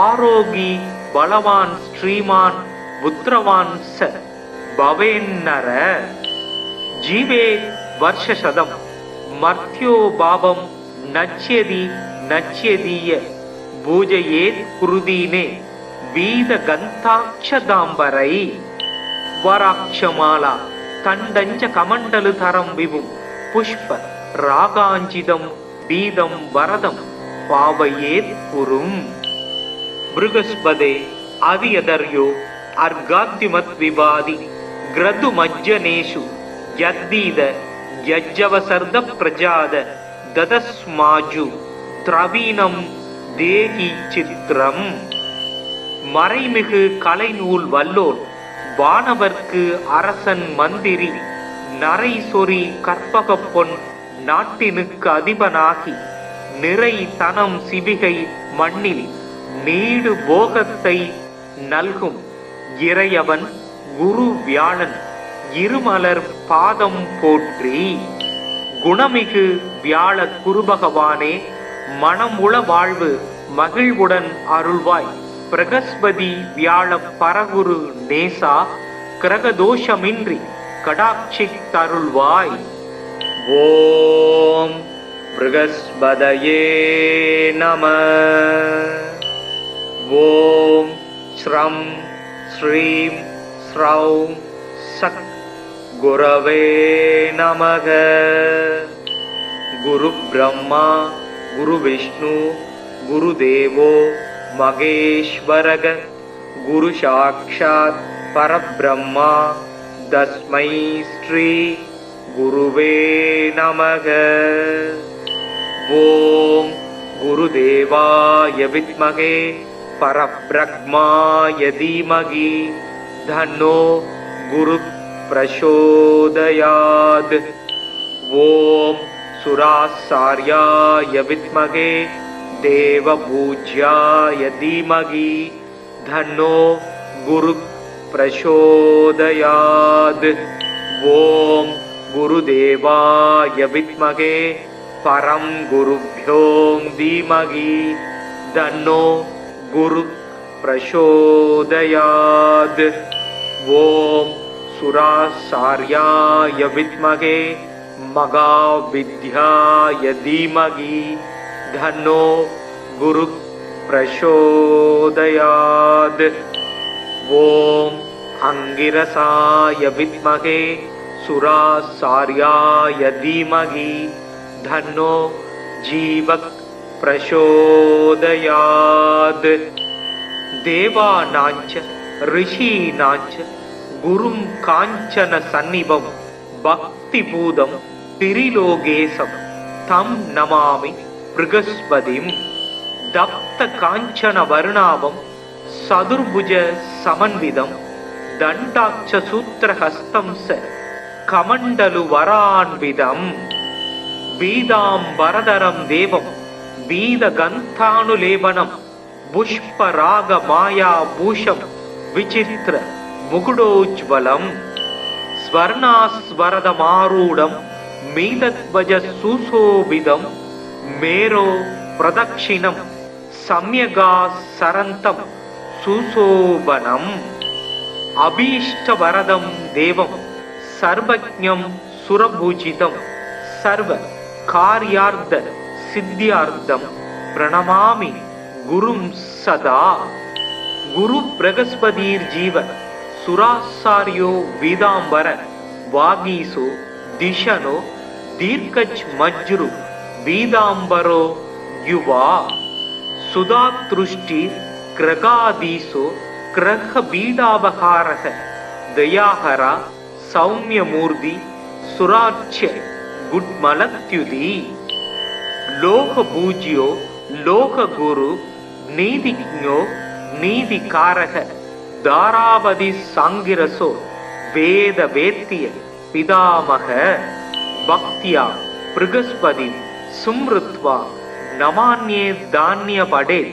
ஆரோகி பலவான் ஸ்ரீமான் புத்திரவான் ச பவேன்னர. ஜீவே வர்ஷசதம் மர்த்யோ பாபம் நச்யதி நச்யதீய பூஜையேத் குருதீனே வீத கந்தாட்சதாம்பரை. வராட்சமாலா தண்டஞ்ச கமண்டலு தரம் விபும் புஷ்ப ராகாஞ்சிதம் பீதம் வரதம் பாவையேத் குரும். ப்ருகஸ்பதே அவியதர்யோ அர்காத்யுமத் விவாதி கிரது மஜ்ஜனேஷு யத்தீத யஜ்ஜவசர்த பிரஜாத ததஸ்மாஜு திரவீணம் தேகி சித்திரம். மறைமிகு கலைநூல் வல்லோன் வானவர்க்கு அரசன் மந்திரி நரை சொறி கற்பக பொன் நாட்டினுக்கு அதிபனாகி நிறை தனம் சிவிகை மண்ணில் நீடு போகத்தை நல்கும் இறையவன் குரு வியாழன் இருமலர் பாதம் போற்றி. குணமிகு வியாழ குருபகவானே, மனமுள வாழ்வு மகிழ்வுடன் அருள்வாய். பிரகஸ்பதி வியாழ பரகுரு நேசா, கிரகதோஷமின்றி கடாட்சித்தருள்வாய். ஓம் ப்ருகஸ்பதயே நம. ஓம் ஸ்ரம் ஸ்ரீம் ஸ்ரௌம் சக் குரவே நமக. குரு பிரம்மா குரு விஷ்ணு குரு தேவோ மகேஸ்வரக. குரு சாக்ஷாத் பரபிரம்மா தஸ்மை ஸ்ரீ குருவே நமக. ஓம் குருதேவாய வித்மகே பரப்ரக்மாய தீமகி தன்னோ குரு பிரசோதயாத். ஓம் சுராசார்யாய வித்மகே தேவபூஜ்யாய தீமகி தன்னோ குரு பிரசோதயாத். ஓம் குருதேவாய வித்மகே பரம் குருभ्यो தீமகி தன்னோ குரு பிரசோதயாத். ஓம் சுராசார்யாய வித்மகே மகாவித்யாய தீமகி தன்னோ குரு பிரசோதயாத். ஓம் அங்கிரசாய வித்மகே சுராசார்யாய தீமகி தன்னோ ஜீவக் பிரசோதயாத். தேவானாஞ்ச ரிஷீனாஞ்ச குரும் காஞ்சன சந்நிபம் பக்தி பூதம் திரிலோகேசம் தம் நமாமி ப்ருகஸ்பதிம். தப்த காஞ்சன வருணாபம் சதுர்புஜ சமன்விதம் தண்டாட்ச சூத்திரஹஸ்தம் ச கமண்டலு வரான்விதம். பீதாம்பரதரம் தேவம் பீதகந்தானுலேபனம் புஷ்பராக மாயா பூஷம் விசித்திர முகுடோஜ்வலம். ஸ்வர்ணாஸ்வரதமாரூடம் மீதத்வஜ சுசோபிதம் மேரோ பிரதக்ஷிணம் சம்யகா சரந்தம் சுசோபனம். அபீஷ்டவரதம் தேவம் சர்வஜ்ஞம் சுரபூஜிதம் சர்வ கார்யார்த்த சித்தியார்த்தம் பிரணமாமி குரும் சதா. குரு பிரகஸ்பதீர் ஜீவ சுராசாரியோ வீதாம்பர வாகீசோ திஷனோ தீர்க்கஜ் மஜ்ரு வீதாம்பரோ யுவா. சுதாத்ருஷ்டி கிரகாதீசோ கிரக பீடாபகாரக தயாஹரா சௌமியமூர்த்தி சுராட்ச குட்மலத்யுதி. லோக பூஜ்யோ லோக குரு நீதிஜ்ஞோ நீதிகாரக தாராபதி சாங்கிரசோ வேத வேத்திய பிதாமக. பக்தியா ப்ருகஸ்பதி சும்ருத்வா நமான்யே தான்ய படே.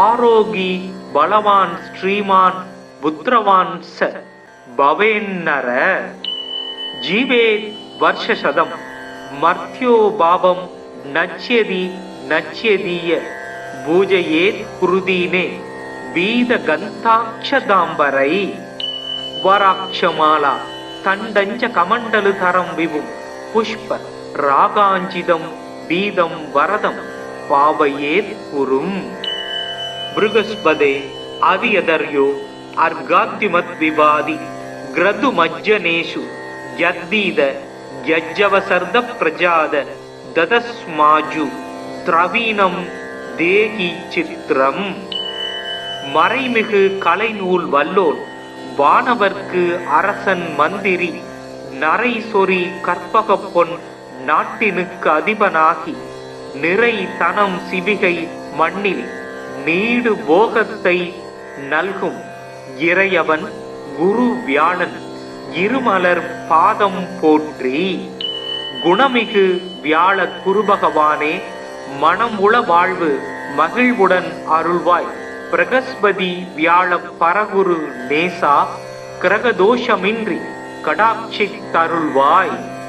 ஆரோகி பலவான் ஸ்ரீமான் புத்திரவான் ச பவேன்னர. ஜீவே வர்ஷசதம் மர்த்யோ பாபம் நச்யதி நச்யதீய பூஜையேத் குருதீனே வீத கந்தாட்சதாம்பரை. வராட்சமாலா தண்டஞ்ச கமண்டலு தரம் விபும் புஷ்ப ராகாஞ்சிதம் பீதம் வரதம் பாவையேத் குரும். ப்ருகஸ்பதே அவியதர்யோ அர்காத்திமத் விவாதி கிரது மஜ்ஜனேஷு யத்தீத யஜ்ஜவசர்த பிரஜாத ததஸ்மாஜு திரவீனம் தேகி சித்திரம். மறைமிகு கலைநூல் வல்லோன் வானவர்க்கு அரசன் மந்திரி நரை சொறி கற்பக பொன் நாட்டினுக்கு அதிபனாகி நிறை தனம் சிவிகை மண்ணில் நீடு போகத்தை நல்கும் இறையவன் குரு வியாழன் இருமலர் பாதம் போற்றி. குணமிகு வியாழ குருபகவானே, மனம் உள வாழ்வு மகிழ்வுடன் அருள்வாய். பிரகஸ்பதி வியாழ பரகுரு நேசா, கிரகதோஷமின்றி கடாட்சி தருள்வாய்.